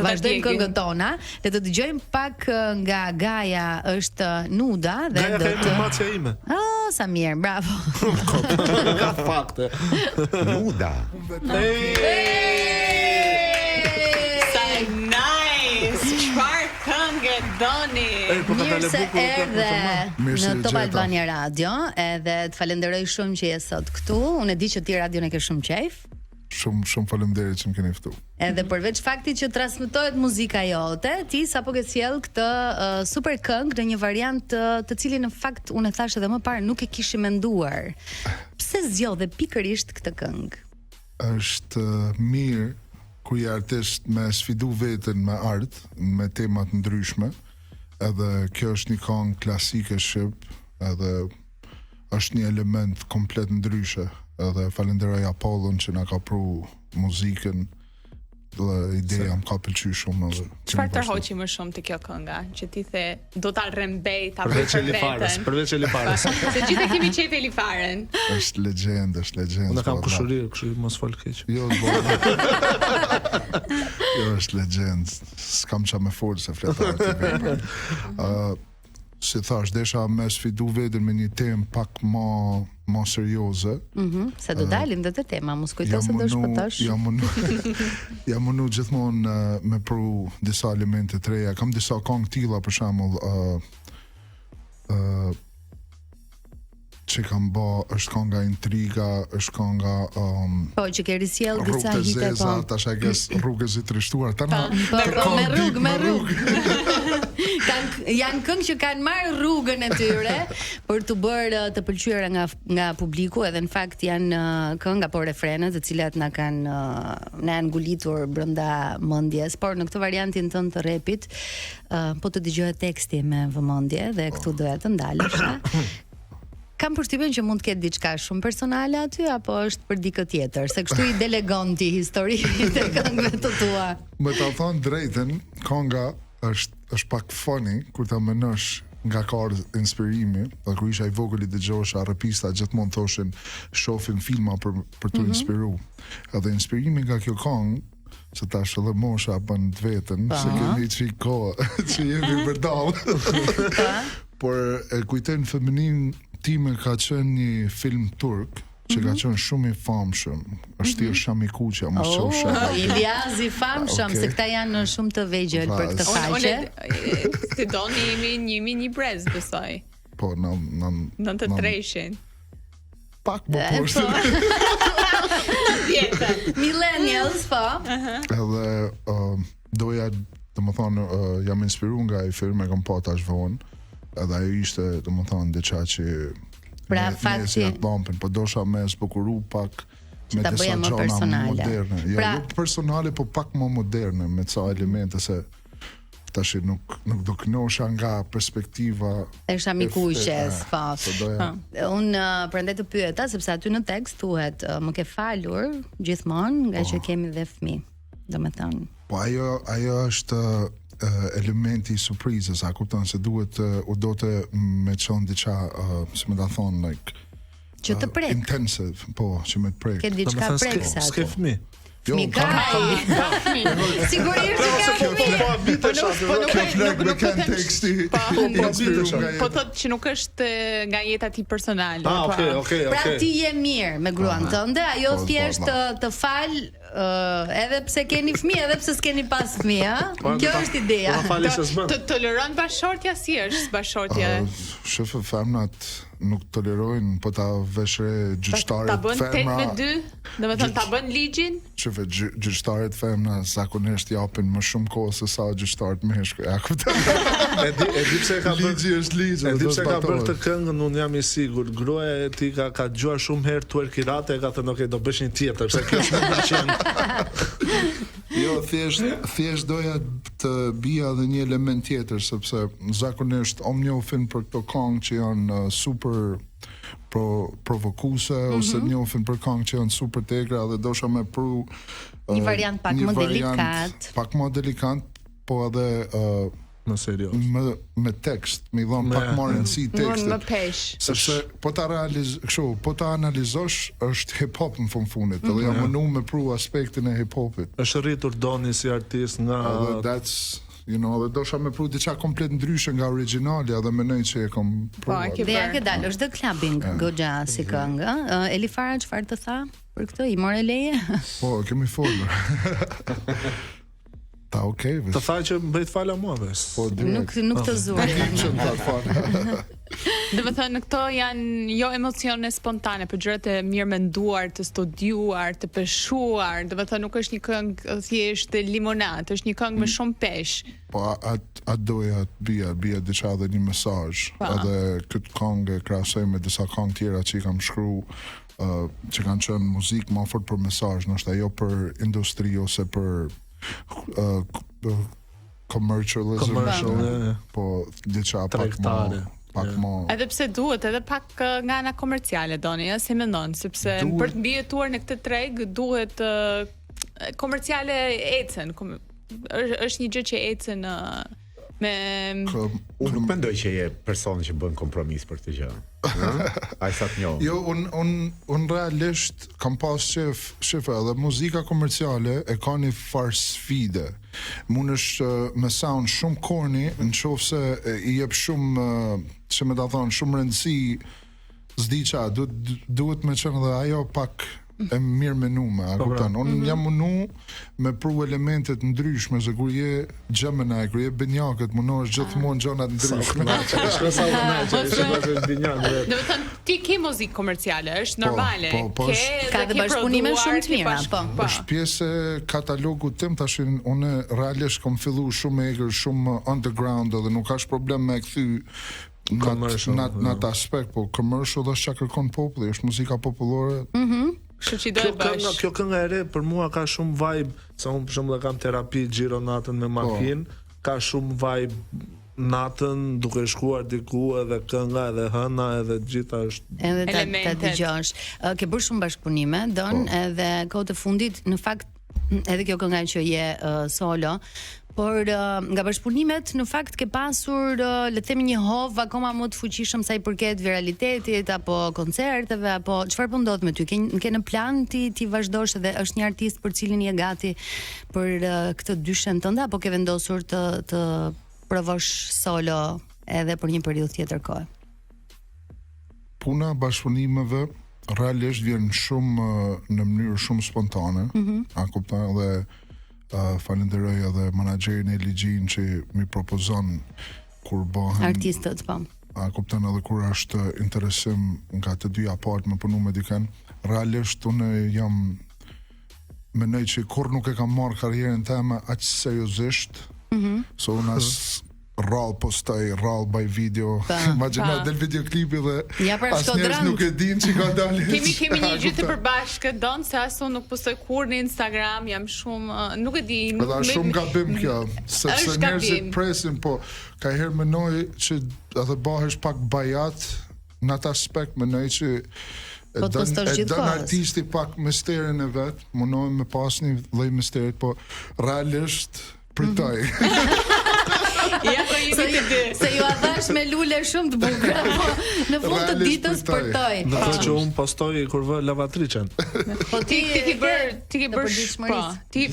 vazhdojmë këngën tona, le të dëgjojmë pak nga Gaja është nuda dhe Gaja ka informacja ime. Sa mirë, bravo. Ka fakte. Nuda. Sa nice. Çfarë këngë doni? Mirë se erdhe në Top Albania Radio, edhe të falenderoj shumë që je sot këtu. Unë e di që ti radion e ke shumë qejf. Shumë faleminderit që më keni ftuar. Edhe përveç faktit që transmetohet muzika jote, ti sapo ke sjell këtë super këngë në një variant të cilin në fakt unë e thash edhe më parë nuk e kishim menduar. Pse zgjodhe pikërisht këtë këngë? Është mirë kur një artist me sfidu veten me art, me tema të ndryshme, edhe kjo është një këngë klasike shqip, edhe është një element komplet ndryshe. Edhe falenderoj Apollon që na ka pru muzikën dhe ideja më ka pëlqyer shumë. Çfarë tërhoqi më shumë te kjo kënga, që ti the do ta rrembej ta bëj përveç Elifares. Se gjithë kemi qejf Elifaren. Është legjendë. Unë kam kushurir, kështu mos fol keq. Jo, është legjendë. S'kam çfarë me folë se fletar. Si thash, desha me sfidu veten me një temë pak më serioze. Se do dalim dhe të tema, mos kujto se do shpëtosh. Jam mundu gjithmonë me pru disa elemente të reja. Kam disa këngë tilla për shembull që kam bë, është kënga Intriga, është kënga po që ke risjell disa hite po. Tash e kes rrugës i trishtuar tani. Po, me rrugë. Janë këngë që kanë marrë rrugën e tyre për të bërë të pëlqyera nga publiku, edhe në fakt janë këngë apo refrenet të cilat na kanë ngulitur brenda mendjes, por në këtë variantin tënd të rapit po të dëgjohet teksti me vëmendje dhe këtu doja të ndalesh. Kam përshtypjen që mund të ketë diçka shumë personale aty apo është për dikë tjetër, se kështu i delegon ti historinë e këngëve të tua. Me ta thënë drejtën, kënga është pak funny kur ta menosh nga ka inspirimi, dhe kur isha i vogël i dëgjosha rapista gjithmonë thoshin shohin filma për të inspiruar. Edhe inspirimi nga kjo këngë se tash edhe mosha bën të vetën, se kemi çik kohë që jemi vërdall. Por e kujtojnë feminin time ka qenë një film turk që ka qenë shumë i famshëm. Është i Shami Kuqja, mos qofsha. Iliaz i famshëm, se këta janë shumë të vegjël për këtë faqe. Si doni jemi një brez, besoj. Po, në të treshin. Pak më poshtë. Millennials, po. Edhe doja, domethënë, jam inspiruar nga ai film, e kam pa tash vonë. Edhe ajo ishte, domethënë, diçka që pra fakti po dosha me zbukuru pak me disa gjëra moderne. Jo personale, po pak më moderne me ca elemente se tash nuk do kënosha nga perspektiva e Shami Kuqes, po. Unë prandaj të pyeta sepse aty në tekst thuhet më ke falur gjithmonë nga që kemi dhe fëmijë. Domethënë. Po ajo është elementi i surprizës, a kupton se duhet u do të me çon diçka, si më ta thon, like që të prek. Intensive, po, që me të prek. Ke diçka preksa. S'ke fëmijë. Sigurisht po thotë që nuk është nga jeta ti personale. Pra ti je mirë me gruan tënde, ajo thjesht të fal edhe pse keni fëmijë, edhe pse s'keni pas fëmijë, kjo është ideja. Të toleron bashortja, si është bashortja? Shefë femnat nuk tolerojnë, po ta veshre gjyqtarit femna. Ta bën 8-2, domethënë ta bën ligjin? Shefë gjyqtarit femna zakonisht japin më shumë kohë se sa gjyqtarit meshkuj. Ja kupton. E di pse ka bërë ligji është ligj. E di pse ka bërë të këngën, unë jam i sigurt. Gruaja e tij ka dëgjuar shumë herë twerkirate, ka thënë okay, do bësh një tjetër, pse kjo është më pëlqen. Jo, thjesht doja të bija edhe një element tjetër, sepse zakonisht njohin për këto këngë që janë super provokuese ose njohin për këngë që janë super tegra dhe dosha me pru një variant pak më delikat. Pak më delikat, po edhe në serios. Me tekst, me dhon pak më rëndësi tekstit. Më pesh. Sepse po ta analizosh është hip hop në fundit, edhe jam mënu me pru aspektin e hip hopit. Është rritur Doni si artist nga dhe dosha me pru diçka komplet ndryshe nga origjinali, edhe mendoj që e kam pruar. Dhe ja ke dalë, është The Clubbing goxha si këngë. Elifara çfarë të tha për këtë? I more leje? Po, kemi folur. Ta okay, të tha që bëjt fala mua ves. Po, nuk të zuri. Dhe më thënë, këto janë jo emocione spontane, për gjërat e mirë menduar, të studiuar, të peshuar. Dhe më thënë, nuk është një këngë thjesht limonat, është një këngë me shumë pesh. Po, atë doja të bija diqa dhe një mesazh. Edhe këtë këngë e krahasoj me disa këngë tjera që i kam shkru, që kanë qenë muzikë më fort për mesazh, nështë ajo për industri ose për commercialism, po diqa pak më edhe pse duhet edhe pak nga ana komerciale, Doni, si mendon, sepse për të mbijetuar në këtë treg duhet komerciale ecën, është një gjë që ecën unë nuk mendoj që je person që bën kompromis për këtë gjë. Ai sa të njoh. Jo, unë realisht kam pas shef edhe muzika komerciale e ka një farë sfide. Mund është me sound shumë corny, nëse i jep shumë, që me ta thonë, shumë rëndësi, s'di qa, duhet me qenë dhe ajo pak e mirë menume, a kupton. Unë jam mundu me pru elementet ndryshme, se kur je Gemini, kur je Benjakët, mundohesh gjithmonë gjonat ndryshme. Do të thënë, ti ke muzikë komerciale, është normale. Ka dhe bashkëpunime shumë të mira, po. Është pjesë e katalogut tim, tash unë realisht kam fillu shumë egër, shumë underground, dhe nuk ka problem me kthy në atë aspekt, po commercial është që kërkon populli, është muzika popullore. Kjo kënga e re për mua ka shumë vibe, sa unë për shembull kam terapi xhiro natën me makinë, ka shumë vibe natën duke shkuar diku, edhe kënga, edhe hëna, edhe gjitha është edhe ta dëgjosh. Ke bërë shumë bashkëpunime, Don, edhe kohët e fundit, në fakt edhe kjo kënga që je solo, Por nga bashkëpunimet në fakt ke pasur le të themi një hov akoma më të fuqishëm sa i përket viralitetit apo koncerteve apo çfarë po ndodh me ty? Ke në plan ti vazhdosh edhe është një artist për cilin je gati për këtë dyshem tënde apo ke vendosur të provosh solo edhe për një periudhë tjetër kohe? Puna bashkëpunimeve realisht vjen shumë në mënyrë shumë spontane. A kupton edhe falenderoj edhe menaxherin e Ligjin që mi propozon kur bëhen artistët, po. A kupton edhe kur është interesim nga të dyja palët me punu me dikën. Realisht unë jam mendoj që kur nuk e kam marrë karrierën time aq seriozisht. So unë rall postoj, rall baj video. Imagjino del videoklipi dhe asnjëherë nuk e din që ka dalë. Kemi një gjë të përbashkët, don se as unë nuk postoj kur në Instagram, jam shumë nuk e di. Edhe shumë gabim kjo, sepse njerëzit presin, po ka herë mendoj që edhe bahesh pak bajat në atë aspekt, mendoj që e dën artisti pak misterin e vet, mundohem me pas një lloj misterit, po realisht pritoj. Ja, po se ju a dhash me lule shumë të bukura, po në fund të ditës përtoj. Do të thotë që unë postoj kur vë lavatriçen. Po ti ke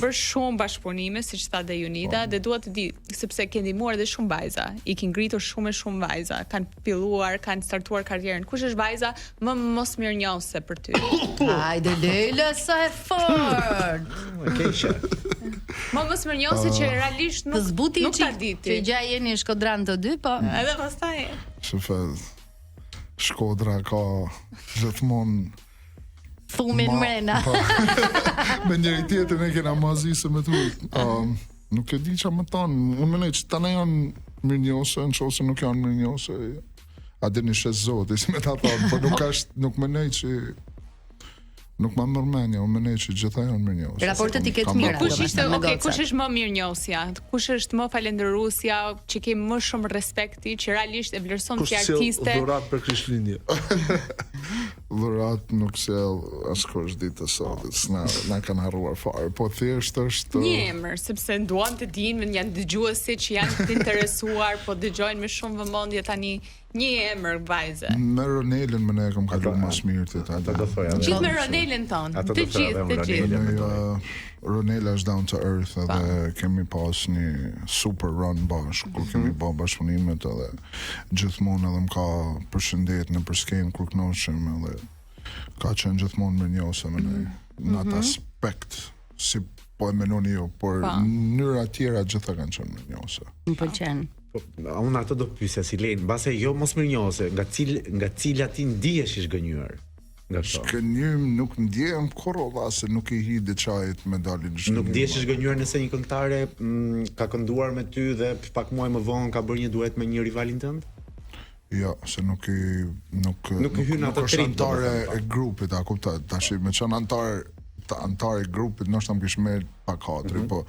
bërë shumë bashkëpunime, siç tha dhe Junida, dhe dua të di sepse ke ndihmuar edhe shumë vajza. I ke ngritur shumë vajza, kanë filluar, kanë startuar karrierën. Kush është vajza më mos mirënjohëse për ty? Hajde Leila, sa e fort. Më mos mirënjohëse që realisht nuk ta di ti. Gja jeni në Shkodran të dy, po. Edhe pastaj. Shkodra ka gjithmonë thumin mrena. Me njëri tjetrin e kena mazisë me tu. Nuk e di që më tonë. Unë mendoj që tani janë mirënjohëse, nëse nuk janë mirënjohëse, a dini shes zoti, si me ta thonë, por nuk mendoj që nuk më mërmenja, unë mendoj që gjitha janë mirënjohëse. Raportet i ke të mira. Kush është më mirënjohësja? Kush është më falendëruesja, që ke më shumë respekti, që realisht e vlerëson si artiste? Kush sjell dhurat për Krishtlindje? Dhurat nuk sjell askush ditë të sotit, na kanë harruar fare, po thjesht është një emër, sepse duan të dinë, janë dëgjuesi që janë të interesuar, po dëgjojnë me shumë vëmendje tani një emër vajze. Me Ronelën më ne kam kaluar më mirë ti ata do thoja. Gjithë me Ronelën tonë. Të gjithë. Ronela është down to earth edhe kemi pas një super run bashkë, kur kemi bërë bashkëpunimet edhe gjithmonë edhe më ka përshëndet në përskenë kur knoshim edhe ka qenë gjithmonë mirënjohëse në atë aspekt, si po e menoni jo, por në mënyra tjera gjitha kanë qenë mirënjohëse. Më pëlqen. Unë ato do pyesja si Len, mbase jo mos mirënjohëse, nga cila ti ndihesh i zgënjur. Shkënjym nuk ndjehem korova se nuk i hi diçajt me dalin shkënjym. Nuk ndihesh i zgënjur nëse një këngëtare ka kënduar me ty dhe pak muaj më vonë ka bërë një duet me një rivalin tënd? Jo, se nuk hyn atë antare e grupit, a kuptoj, tash me çan antar e grupit, nështë më kish merr pak hatri, po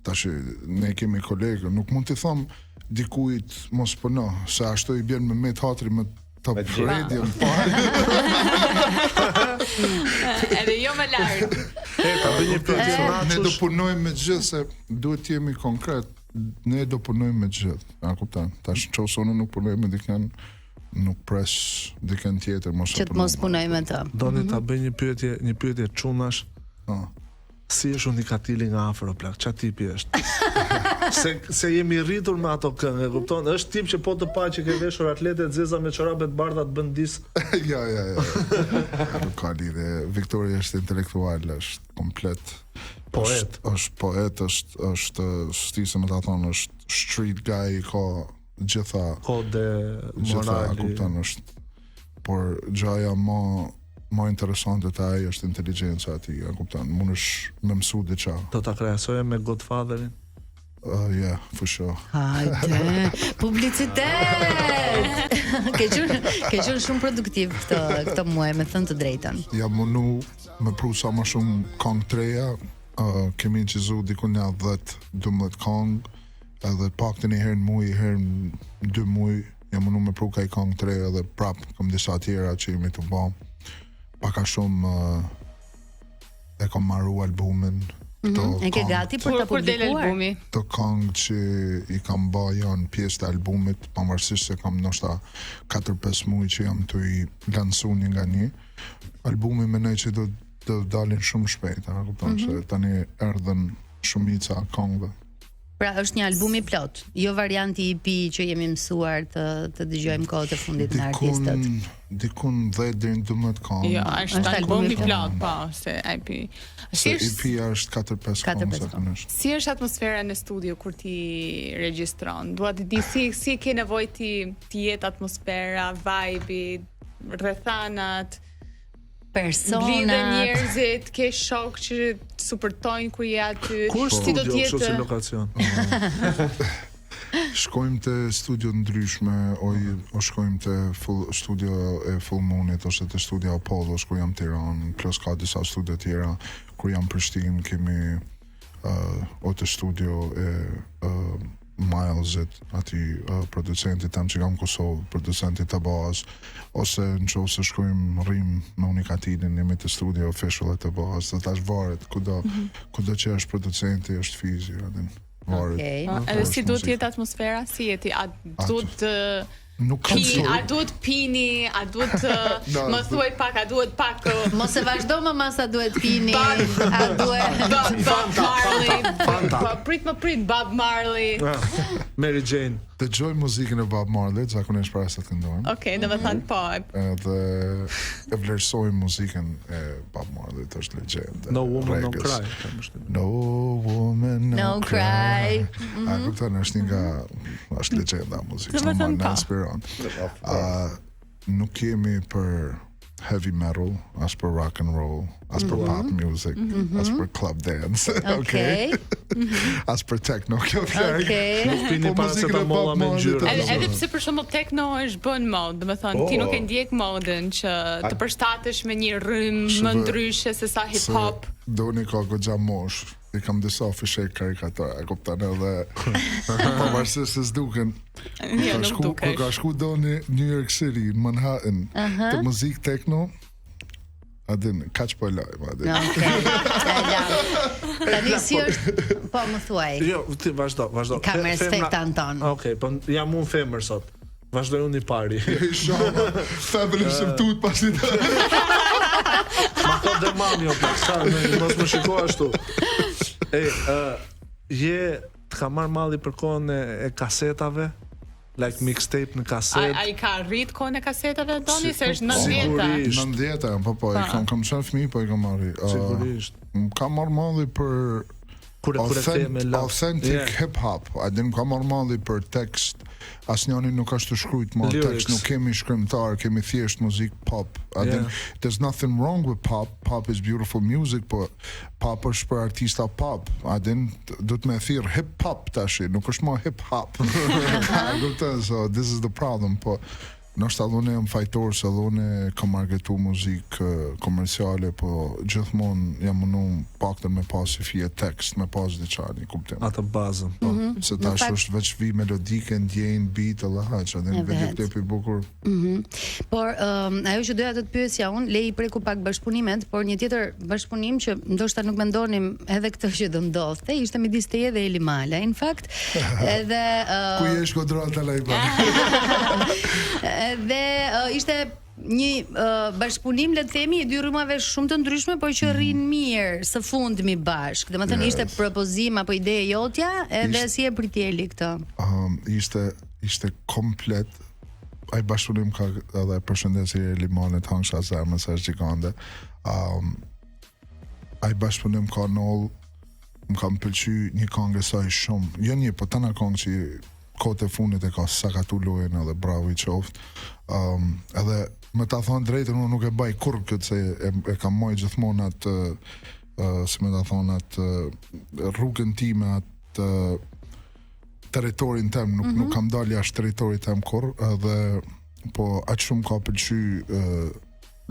tash ne kemi kolegë, nuk mund t'i them dikujt mos puno, se ashtu i bjen me met hatri me top radio në parë. Edhe jo më larg. Ne do punojmë me gjithë, se duhet të jemi konkret. Ne do punojmë me gjithë. A kupton? Tash nëse unë nuk punoj me dikën, nuk pres dikën tjetër mos që të mos punoj me të. Doni ta bëj një pyetje çunash. Si është Unikatili nga afër o plak, çfarë tipi është? se jemi rritur me ato këngë, e kupton? Është tip që po të pa që ke veshur atlete zeza me çorape të bardha të bën dis. Ja. Nuk ka lidhje. Viktoria është intelektual, është komplet poet. Është poet, është stisë me ta thonë, është street guy, ka gjitha kode morali. Kupton, është por gjaja më interesante të ai është inteligjenca e tij, e kupton, mundesh me mësu diçka. Do ta krahasoje me Godfatherin? Yeah, for sure. Hajde, publicitet! Ke qenë shumë produktiv këto muaj, me thënë të drejtën. Ja mundu me pru sa më shumë këngë treja, kemi incizu dikun ja 10-12 këngë, edhe pak të një herë në muj, herë në 2 muj, ja mundu me pru kaj këngë treja edhe prap, këm disa tjera që jemi të bom. Paka shumë e kam marru albumin, E ke gati për ta publikuar? Të këngë që i kam bë janë pjesë të albumit, pavarësisht se kam ndoshta 4-5 muaj që jam të i lancu një nga një. Albumi mendoj që do të dalin shumë shpejt, a kupton se tani erdhën shumica këngëve. Pra është një album i plot, jo varianti EP që jemi mësuar të dëgjojmë kohët e fundit në artistët. Dikun 10 deri në 12 këngë. Jo, është album i plot, po, se EP. Se EP është 4-5 këngë. Si është atmosfera në studio kur ti regjistron? Dua të di si ke nevojë ti jetë atmosfera, vibe, rrethanat, personat, blidhe njerëzit, ke shok që supportojnë kur je aty. Kur si do të kështu si jetë? lokacion? Shkojmë të studio ndryshme, o shkojmë të studio e Full Moonit, ose të studio Apollo, ku jam Tiranë, plus ka disa studio tjera, kur jam Prishtinë, kemi o të studio e Milesit, ati producentit tam që kam Kosovë, producentit të bazë, ose në qovë se shkojmë rrim me Unikatinin, jemi të studio official e të bazë, dhe tash varet, kudo që është producenti, është fizi, varet. Edhe si duhet jetë atmosfera, si jeti, a duhet a duhet pini, a duhet më thuaj pak, a duhet pak mos e vazhdo më mas a duhet pini, a duhet Bob Marley, prit Bob Marley, Mary Jane. Dëgjoj muzikën e Bob Marley, zakonisht para se të këndojmë. Okej, do të thënë po. Edhe e vlerësoj muzikën e Bob Marley, është legjendë. No Woman No Cry. No Woman No Cry. Mhm. A kupton, është një nga është legjenda muzikës, më inspiron. Nuk kemi për heavy metal, as për rock and roll, as për pop music, as për club dance, okay? As për techno, kjo fjarë. Nuk pini paracetamolla me ngjyra. Edhe pse për shembull techno është bën mod, do të thonë ti nuk e ndjek modën që të përshtatesh me një rrymë më ndryshe se sa hip hop. Doni ka goxha mosh, i kam disa fishe karikator, e kupton edhe pavarësisht se s'duken. Jo, nuk dukesh. Ka shku doni New York City, në Manhattan, të muzikë techno, adin, kaq po lajm, adin. Tani si është, po më thuaj. Jo, ti vazhdo. Kam respekt Anton. Okej, po jam unë femër sot. Vazhdoj unë i pari. Femër është tut pasi të. Ma ka dhe mami o pak, mos më shiko ashtu. Je të ka marrë malli për kohën e kasetave? Like mixtape në kaset? A i ka rrit kohën e kasetave, Doni, se është 90-ta? 90-ta, po, i kam qenë fëmijë, po i kam marrë. Sigurisht. Kam marrë malli për authentic hip-hop, a din kam marrë malli për tekst, asnjëri nuk është të shkruajt më tekst, nuk kemi shkrimtar, kemi thjesht muzik pop. There's nothing wrong with pop. Pop is beautiful music, po pop është për artista pop. A din do të më thirr hip-hop tash, nuk është më hip-hop. So this is the problem, po nështë allone jam fajtor se allone kam marketu muzikë komerciale, po gjithmonë jam mënu paktën me pas i fije tekst, me pas diçani, kuptim. Atë bazën, po. Se tash është veç vi melodike, ndjejnë, beat, edhe haq, edhe në videoklip i bukur. Por, ajo që doja të të pyesja unë, le i preku pak bashkëpunimet, por një tjetër bashkëpunim që ndoshta nuk mendonim edhe këtë që do ndodhte, ishte midis teje dhe Eli Mala, in fakt, edhe... Ku jesh kodrota lajba? Dhe ishte një bashkëpunim, le të themi, i dy rrymave shumë të ndryshme, por që rrin mirë së fundmi bashk. Domethënë ishte propozim apo ide e jotja, edhe si e pritjeli këtë? Ishte komplet. Ai bashkëpunim ka edhe përshëndetje Limonit Hangsha Zemrës është gjigande. Ai bashkëpunim ka noll, më kam pëlqy një këngë e saj shumë. Jo një, po tana këngë që kote fundit e ka sakatu lojen edhe bravo i qoftë. Edhe me ta thonë drejtën, unë nuk e baj kur këtë se e kam moj gjithmonë atë, si me ta thonë atë rrugën time, atë teritorin tem, nuk kam dalë jashtë teritorit tem kur, edhe po aq shumë ka pëlqy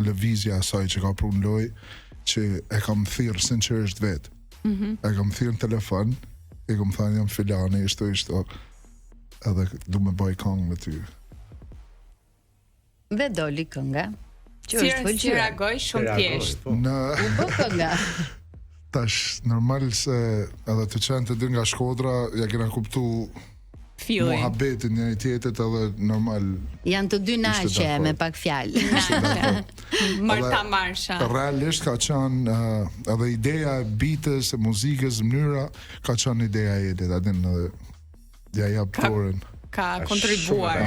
lëvizja asaj që ka prun loj, që e kam thirrë sinqerisht vetë. E kam thirrë në telefon, e kam thënë jam filani, ishte, edhe du me bëj këngë me ty. Dhe doli kënga. Që është pëlqyer. Si reagoj shumë thjesht. U bë kënga. Tash, normal se edhe të qenë të dy nga Shkodra, ja kena kuptu mohabetin njëri tjetrit edhe normal. Janë të dy naqe me pak fjalë. Marta Marsha. Realisht ka qenë edhe ideja e beatës, e muzikës, mënyra, ka qenë ideja e Edit, adin edhe ja jap turën. Ka kontribuar.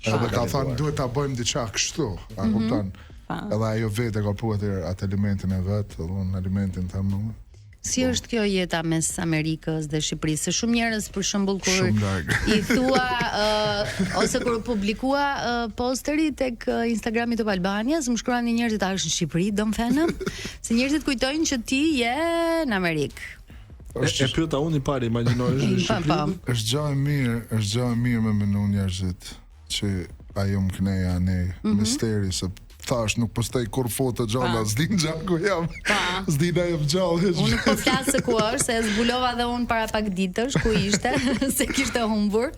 Edhe ka thënë duhet ta bëjmë diçka kështu, a kupton? Edhe ajo vetë ka pruar atë elementin e vet, edhe unë elementin tim. Si është kjo jeta mes Amerikës dhe Shqipërisë? Se shumë njerëz për shembull kur i thua ose kur publikua posteri tek Instagrami Top Albanias, më shkruan njerëzit a është në Shqipëri, dom fenë? Se njerëzit kujtojnë që ti je në Amerikë. E pyeta unë i pari, imagjinoj në Shqipëri. Është gjë e mirë me menu njerëzit që ajo më këneja ne misteri se thash nuk postoj kur foto gjalla, s'din gjallë ku jam. S'din ajo gjallë. Unë nuk po flas se ku është, se zbulova dhe unë para pak ditësh ku ishte, se kishte humbur.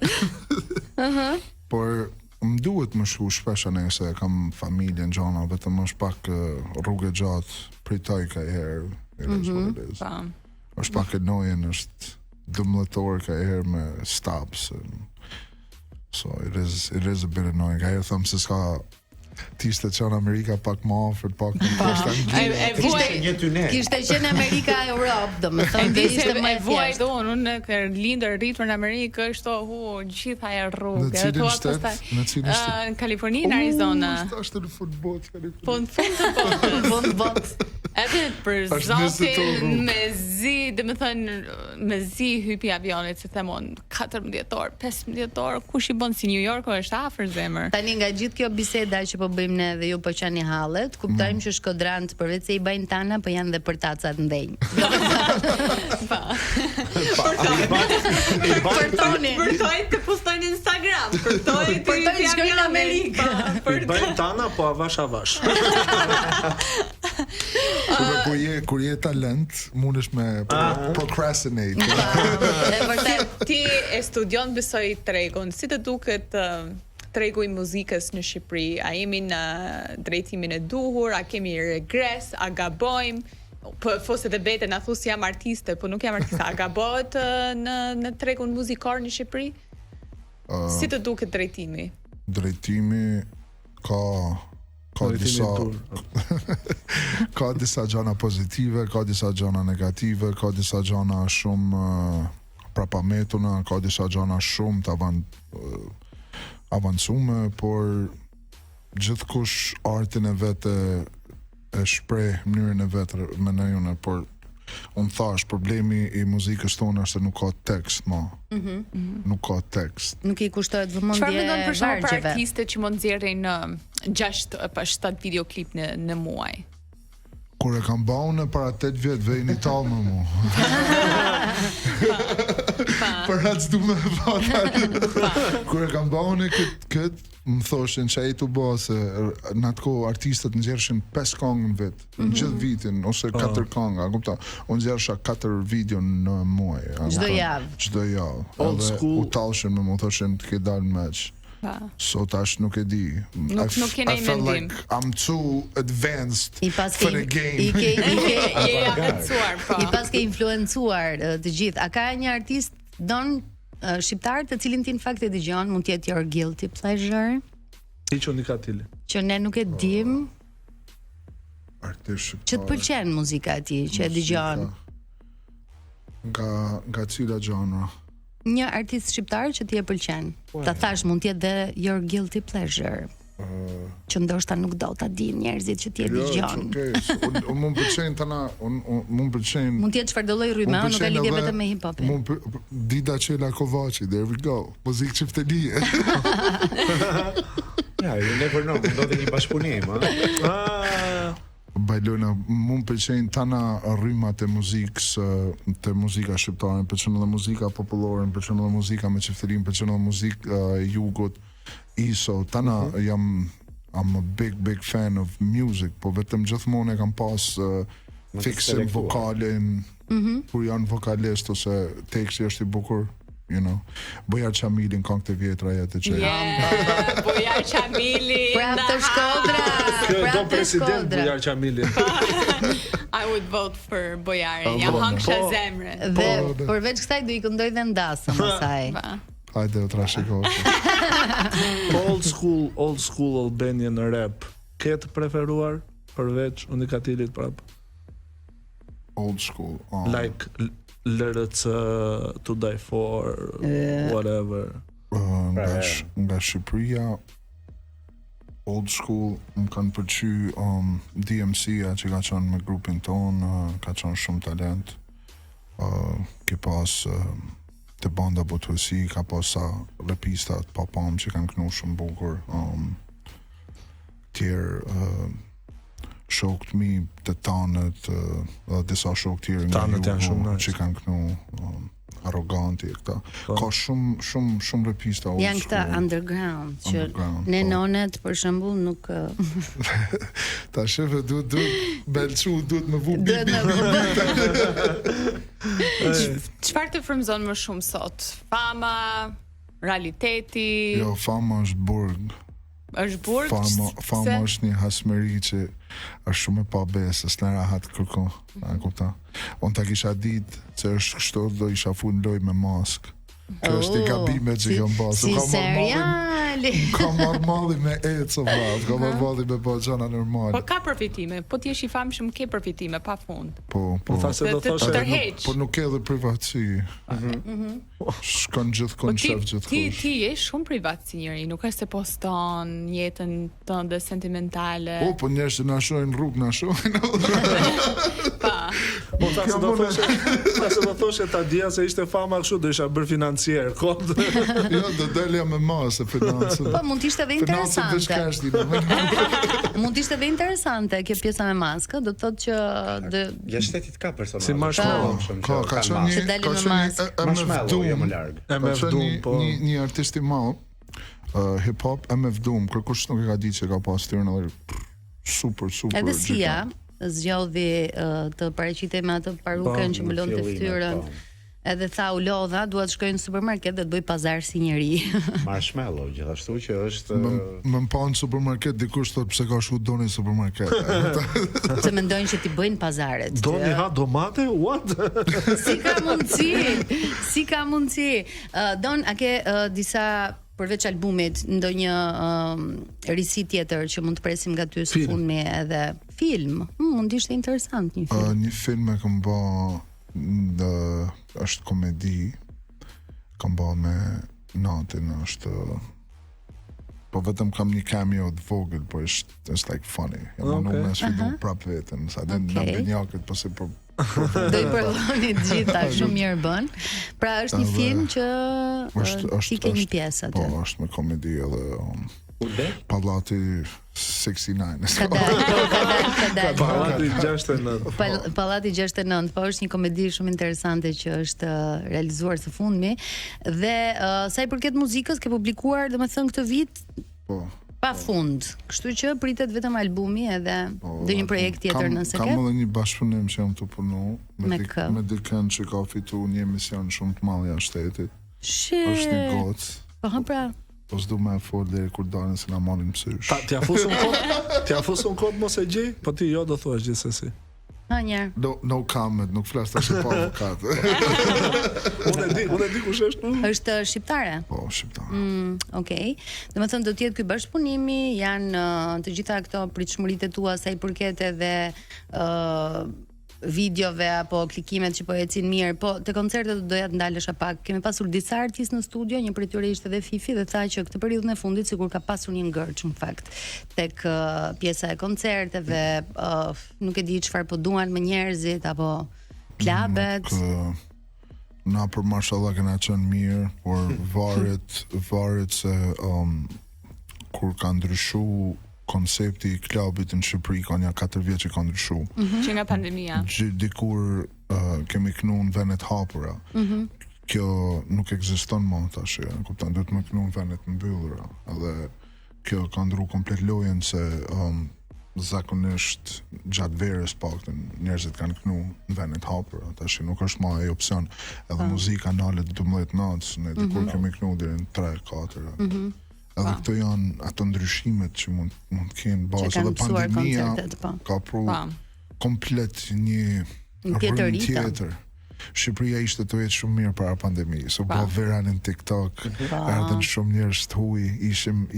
Por më duhet më shku shpesh anë se kam familjen gjana, vetëm është pak rrugë gjatë, pritoj ka herë. Është pak e nojen, është 12 orë ka herë me stops. So it is a bit annoying. Ka herë thëmë se s'ka tishte qenë Amerika pak më afër, pak më poshtë Anglisë. Kishte qenë Amerika Europë, domethënë dhe ishte më e thjeshtë. Unë kër lindër rritur në Amerikë, është gjitha e rrugë. Në cilin shtet? Në Kaliforni, në Arizona. Ashtë në fund botë, Kaliforni. Po në fund botë. Edhe për zotin me zi hypi avionit, se themon 14 orë, 15 orë, kush i bën si New York, është afër zemër. Tani nga gjithë kjo biseda që po bëjmë ne dhe ju po qani hallet, kuptojmë që shkodrant përveç se i bajnë tana, po janë dhe për tacat ndenj. Përtoj të postojnë në Instagram, përtoj të shkojnë në Amerikë. I bajnë tana, po avash. Kur je talent, mundesh me procrastinate. Ti e studion besoj tregun, si të duket tregu i muzikës në Shqipëri? A jemi në drejtimin e duhur? A kemi regres? A gabojmë? Po fose dhe bete na thos jam artiste, po nuk jam artiste. A gabohet në tregun muzikor në Shqipëri? Si të duket drejtimi? Drejtimi ka disa gjana pozitive, ka disa gjana negative, ka disa gjana shumë prapametuna, ka disa gjana shumë të avancume, por gjithkush artin e vete e shpreh mënyrën e vetë me nejune, por unë thash, problemi i muzikës tonë është se nuk ka tekst, nuk ka tekst. Nuk i kushtohet vëmendje vargjeve. Çfarë mendon për shkak për artistët që mund nxjerrin 6 apo 7 videoklip në muaj? Kur e kam baune para 8 vjet vej një talë me mu. Për atë s'du me vata. Kur e kam baune këtë, më thoshin që e të bo se në atë kohë artistët nxjerrshin 5 këngë në vit, në gjithë vitin, ose 4 këngë, unë nxjerrsha 4 video në muaj. Çdo javë. Çdo javë. Edhe u tallshin me më thoshin të ke dalë meq. So tash nuk e di. Nuk kene i mendim. Like I'm too advanced for the game. I pas ke influencuar të gjithë. A ka një artist shqiptar të cilin ti në fakt e dëgjon, mund të jetë your guilty pleasure? Ti që një ka tili. Që ne nuk e dim. Artist shqiptar. Që të pëlqen muzika e tij, që e dëgjon. Nga cila genre? Një artist shqiptar që ti e pëlqen. Ta thash mund të jetë dhe your guilty pleasure. Që ndoshta nuk do ta dinë njerëzit që ti e dëgjon. Unë mund pëlqejnë tana, mund pëlqejnë. Mund të jetë çfarë do lloj rrymë, nuk ka lidhje vetëm me hip hopin. Dida Qela Kovaçi, there we go. Muzikë çiftelie. Ja, you never know, do të një bashkëpunim, Bajlona, mund pëlqejnë tana rrymat e muzikës, të muzika shqiptare, pëlqen edhe muzika popullore, pëlqen edhe muzika me çifterim, pëlqen edhe muzikë e jugut. ISO, tana I'm a big fan of music, po vetëm gjithmonë e kam pas fiksim vokalin, kur janë vokalist ose teksti është i bukur, you know. Bojar Çamilin këngët e vjetra jetë që. Bojar Çamili. Prap të Shkodra. Do president Bojar Çamili. I would vote for Bojarin. Ja hangsha zemrën. Dhe përveç kësaj do I këndoj dhe ndasëm asaj. Hajde u trashëgoj. Old school Albanian rap. Ke të preferuar përveç Unikatilit prap? Old school. Like LRC, To Die For, whatever. Nga Shqipëria, old school më kanë pëlqy DMC-a që ka qenë me grupin ton, ka qenë shumë talent. Ke pas të banda botësi, ka pas sa repistat papam që kanë kënu shumë bukur. Tjerë shokët mi të tanët, disa shokë tjerë nga jugu që kanë kënu arroganti këta. Ka shumë repista. Janë këta underground që ne nonet për shembull nuk ta shefe duhet belçu, duhet më vu bibi. Çfarë të frymëzon më shumë sot? Fama, realiteti? Jo, fama është burg. Është burg? Fama është një hasmeri që është shumë e pabesë, s'na rahat kërkon. A kupton? Unë ta kisha ditë se është kështu, do isha full loj me mask. Kjo është I gabime që jam basu. Si seriali. Ka marrë malli me ecë, ka marrë malli me bëjë gjana normale. Po ka përfitime, po ti je I famshëm ke përfitime pa fund. Po. Po nuk ke dhe privatësi. Shkon gjithkund shef gjithkush. Ti je shumë privat si njëri, nuk është se poston jetën tënde sentimentale. Po njerëz që na shohin rrugë na shohin. Pa. Po ta se do thoshe ta dia se ishte fama kështu, do isha bërë financier. Jo, do dalja me masë financë. Po mund të ishte edhe interesante. Mund të ishte edhe interesante kjo pjesa me maskë, do të thotë që ja shtetit ka personazhe. Si marshmallow. Ka qenë MF Doom, po. Një artist I madh, hip hop, MF Doom, kërkush nuk e ka ditë që ka pas tyrën super. Edhe Sia zgjodhi të paraqitej me atë parukën që mbulon të fytyrën. Edhe tha u lodha, dua të shkoj në supermarket dhe të bëj pazar si njeri. Marshmallow, gjithashtu që është më pa në supermarket dikush thot pse ka shku doni në supermarket. Se mendojnë që ti bëjnë pazaret. Doni ha domate? What? Si ka mundsi? Don, a ke disa përveç albumit ndonjë risi tjetër që mund të presim nga ty së fundmi edhe film? Mund të ishte interesant një film. Një film e kam bë është komedi, kam bë me Natin, është po vetëm kam një cameo të vogël, po është like funny. Jam nuk më sfidu prap veten, sa den na benjakët po se do I provoni të gjitha, shumë mirë bën. Pra është një film që ti ke një pjesë aty. Po, është me komedi edhe Pallati 69. Pallati 69. Pallati 69, po është një komedi shumë interesante që është realizuar së fundmi dhe sa I përket muzikës ke publikuar domethënë këtë vit pa fund. Kështu që pritet vetëm albumi edhe ndonjë projekt tjetër nëse ke. Kam edhe një bashkëpunim që jam të punu me dikën që ka fitu një emision shumë të madh jashtë shtetit. Është një gocë. Po pra. Po s'du me fol deri kur dalin se na marrin mësysh. T'ja fusun kod mos e gjej, po ti jo do thuash gjithsesi. Ha njerë. No comment, nuk flas tash pa avokat. Unë e di kush është. Është shqiptare? Po, shqiptare. Okej. Domethënë do të jetë ky bashkëpunimi, janë të gjitha këto pritshmëritë tua sa I përket edhe videove apo klikimet që po ecin mirë, po te koncertet doja të ndalesha pak. Kemi pasur disa artistë në studio, një prej tyre ishte edhe Fifi dhe tha që këtë periudhën e fundit sikur ka pasur një ngërç në fakt tek pjesa e koncerteve, nuk e di çfarë po duan me njerëzit apo klubet. Na për mashallah kena qenë mirë, por varet se kur ka ndryshu koncepti I klubit në Shqipëri ka një 4 vjet që ka ndryshu. Që nga pandemia. Dikur kemi knu në venet hapura. Kjo nuk ekziston më tash, kupton, duhet më knu në venet mbyllura. Edhe kjo ka ndryshu komplet lojën se zakonisht gjatë verës paktën njerëzit kanë knu në venet hapura. Tash nuk është më ai opsion. Edhe muzika nalet 12 natës, ne dikur kemi knu deri në 3-4. Edhe këto janë ato ndryshimet që mund të kenë bazë, edhe pandemia ka pru komplet një rrymë tjetër. Shqipëria ishte të jetë shumë mirë para pandemisë, u bë viral në TikTok, erdhën shumë njerëz të huj,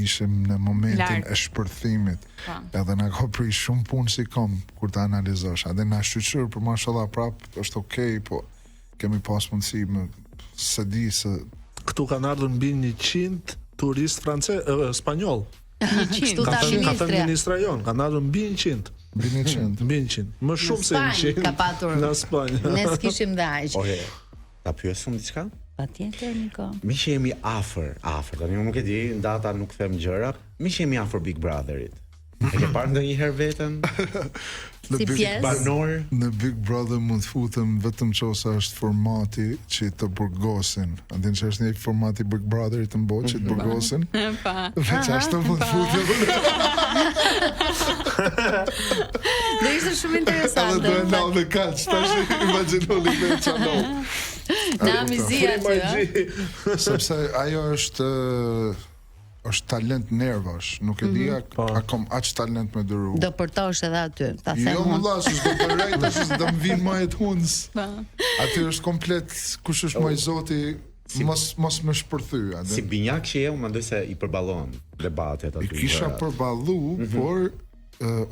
ishim në momentin e shpërthimit, edhe na ka prej shumë punë si kom, kur ta analizosh, edhe na shqyqyr, për mashallah prap, është okej, po kemi pas mundësi se di se... Këtu kanë ardhur mbi 100 turistë spanjoll. 100, ka thënë ministra jon, kanë ardhur mbi 100. Mbi 100. Më shumë se 100. Ka patur. Në Spanjë. Ne s'kishim dhe aq. Oje, ta pyesëm diçka? Patjetër, Niko. Mi që jemi afër, tani nuk e di, ndata nuk them gjëra. Mi që jemi afër Big Brotherit. E ke parë ndonjëherë veten? Si pjesë banor? Në Big Brother mund të futem vetëm nëse është formati që të burgosin. Andin që është një formati Big Brotherit të mbo që të burgosin. Pa. Veç ashtu mund të futem. Do ishte shumë interesante. Edhe do e nau dhe kaq, tash imagjinoni me çano. Na mizia aty. Sepse ajo është talent nervash, nuk e di a kom aq talent me dëru. Do përtosh edhe aty, ta them. Jo më lasë, s'do përrej, tash s'do më vinë majet hunës. Aty është komplet, kush është maj zoti, mos më shpërthy. Si binjak që më mendoj se i përballon debatet aty. I kisha përballu, por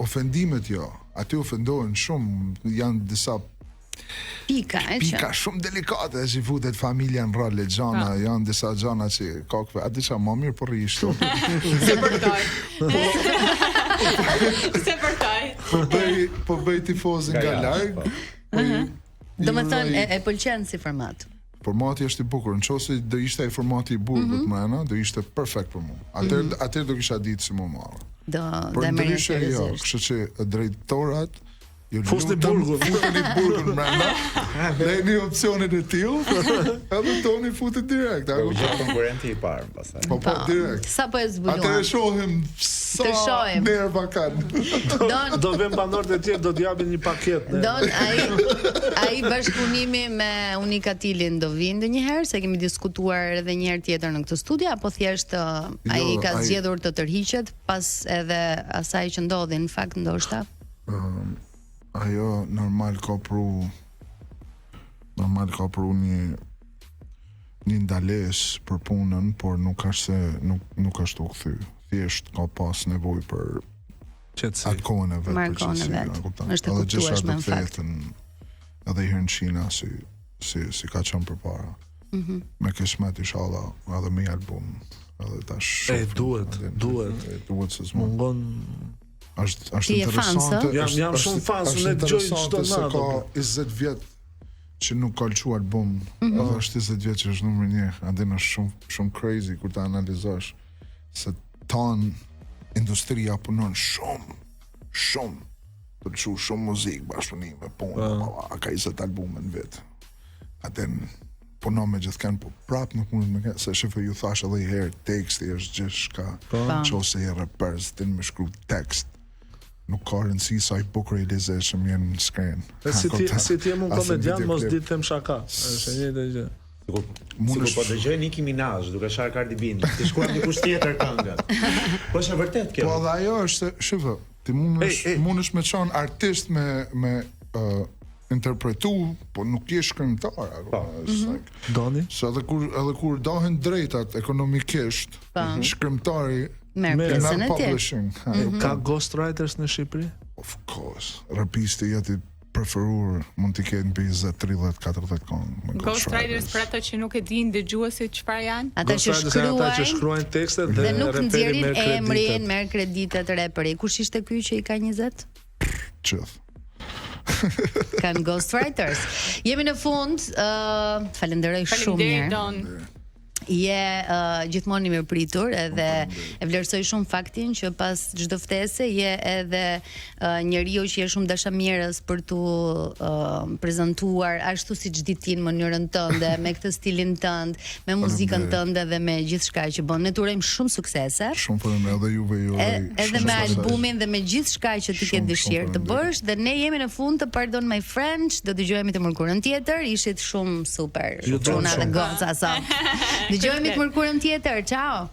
ofendimet jo. Aty ofendohen shumë, janë disa pika shumë delikate që i futet familja në role gjana, janë disa gjana që kakve, a di qa ma mirë për rishtu. Se përtoj. Se përtoj. Po bëj tifozin nga larg. Do me thënë, e pëlqen si format. Formati është i bukur, në qose do ishte i formati i burgut mëna, do ishte perfekt për mu. Atër do kisha ditë si mu marë. Për ndryshe jo, kështë që drejtorat Fusni burgun. Futeni burgun mrenda. Dhe një opcionin e tillë, edhe toni futet direkt. Po gjithë konkurrenti i parë pastaj. Po direkt. Sa po e zbuluam. Atëherë shohim sa nerva kanë. Do vëm banorët e tjerë do t'japin një paketë. Don ai bashkëpunimi me Unikatilin do vinë ndonjëherë, se kemi diskutuar edhe një herë tjetër në këtë studio, apo thjesht ai ka zgjedhur të tërhiqet pas edhe asaj që ndodhi në fakt ndoshta. Ajo normal ka pru një ndales për punën, por nuk është u kthy. Thjesht ka pas nevojë për atë kohën e vet. Është e kuptueshme në fakt. Edhe herë në Kina si ka qenë përpara. Me kismet inshallah, edhe me album, edhe tash. Duhet se mungon. Është interesante. Jam shumë fan, unë dëgjoj çdo natë. Ka 20 vjet që nuk ka lëçu album, edhe është 20 vjet që është numër 1, andaj është shumë crazy kur ta analizosh se industria punon shumë të lëçu shumë muzikë, bashkëpunime, punë, ka 20 albume në vet. Atë punon me gjithkën, po prap nuk mund me se shifë ju thash edhe i herë, teksti është gjithçka, qose i rappers tin me shkruaj tekst. Nuk ka rëndësi sa i bukur realization jenë në skren. Si ti je unë komedian, mos ditë them shaka. Është e njëjta gjë. Sigur po dëgjoj Nicki Minaj duke shar Cardi B, ti shkruan dikush tjetër këngët. Po është e vërtet kjo. Po dhe ajo është, shifë, ti mundesh me qenë artist me interpretu, po nuk je shkrimtar. Doni? Se edhe kur dohen drejtat ekonomikisht, shkrimtari merr pjesën e tij. Ka ghostwriters në Shqipëri? Of course. Rapisti jeti preferuar mund të kenë mbi 20, 30, 40 këngë. Ghostwriters për ata që nuk e dinë dëgjuesit çfarë janë? Ata që shkruajnë tekstet dhe nuk nxjerrin emrin, merr kreditet reperi. Kush ishte ky që i ka 20? Qëth. Kanë ghostwriters. Jemi në fund, falenderoj shumë mirë. Je gjithmonë i mirëpritur edhe e vlerësoj shumë faktin që pas çdo ftese je edhe njeriu që je shumë dashamirës për tu prezantuar ashtu siç di ti në mënyrën tënde, me këtë stilin tënd, me muzikën tënde dhe me gjithçka që bën. Ne turojmë shumë suksese. Shumë faleminderit edhe juve. Edhe me albumin dhe me gjithçka që ti ke dëshirë të bësh dhe ne jemi në fund të Pardon My French, do dëgjojmë të mërkurën tjetër, ishit shumë super. Çuna dhe goca sa. Dëgjojmë të mërkurën tjetër. Ciao.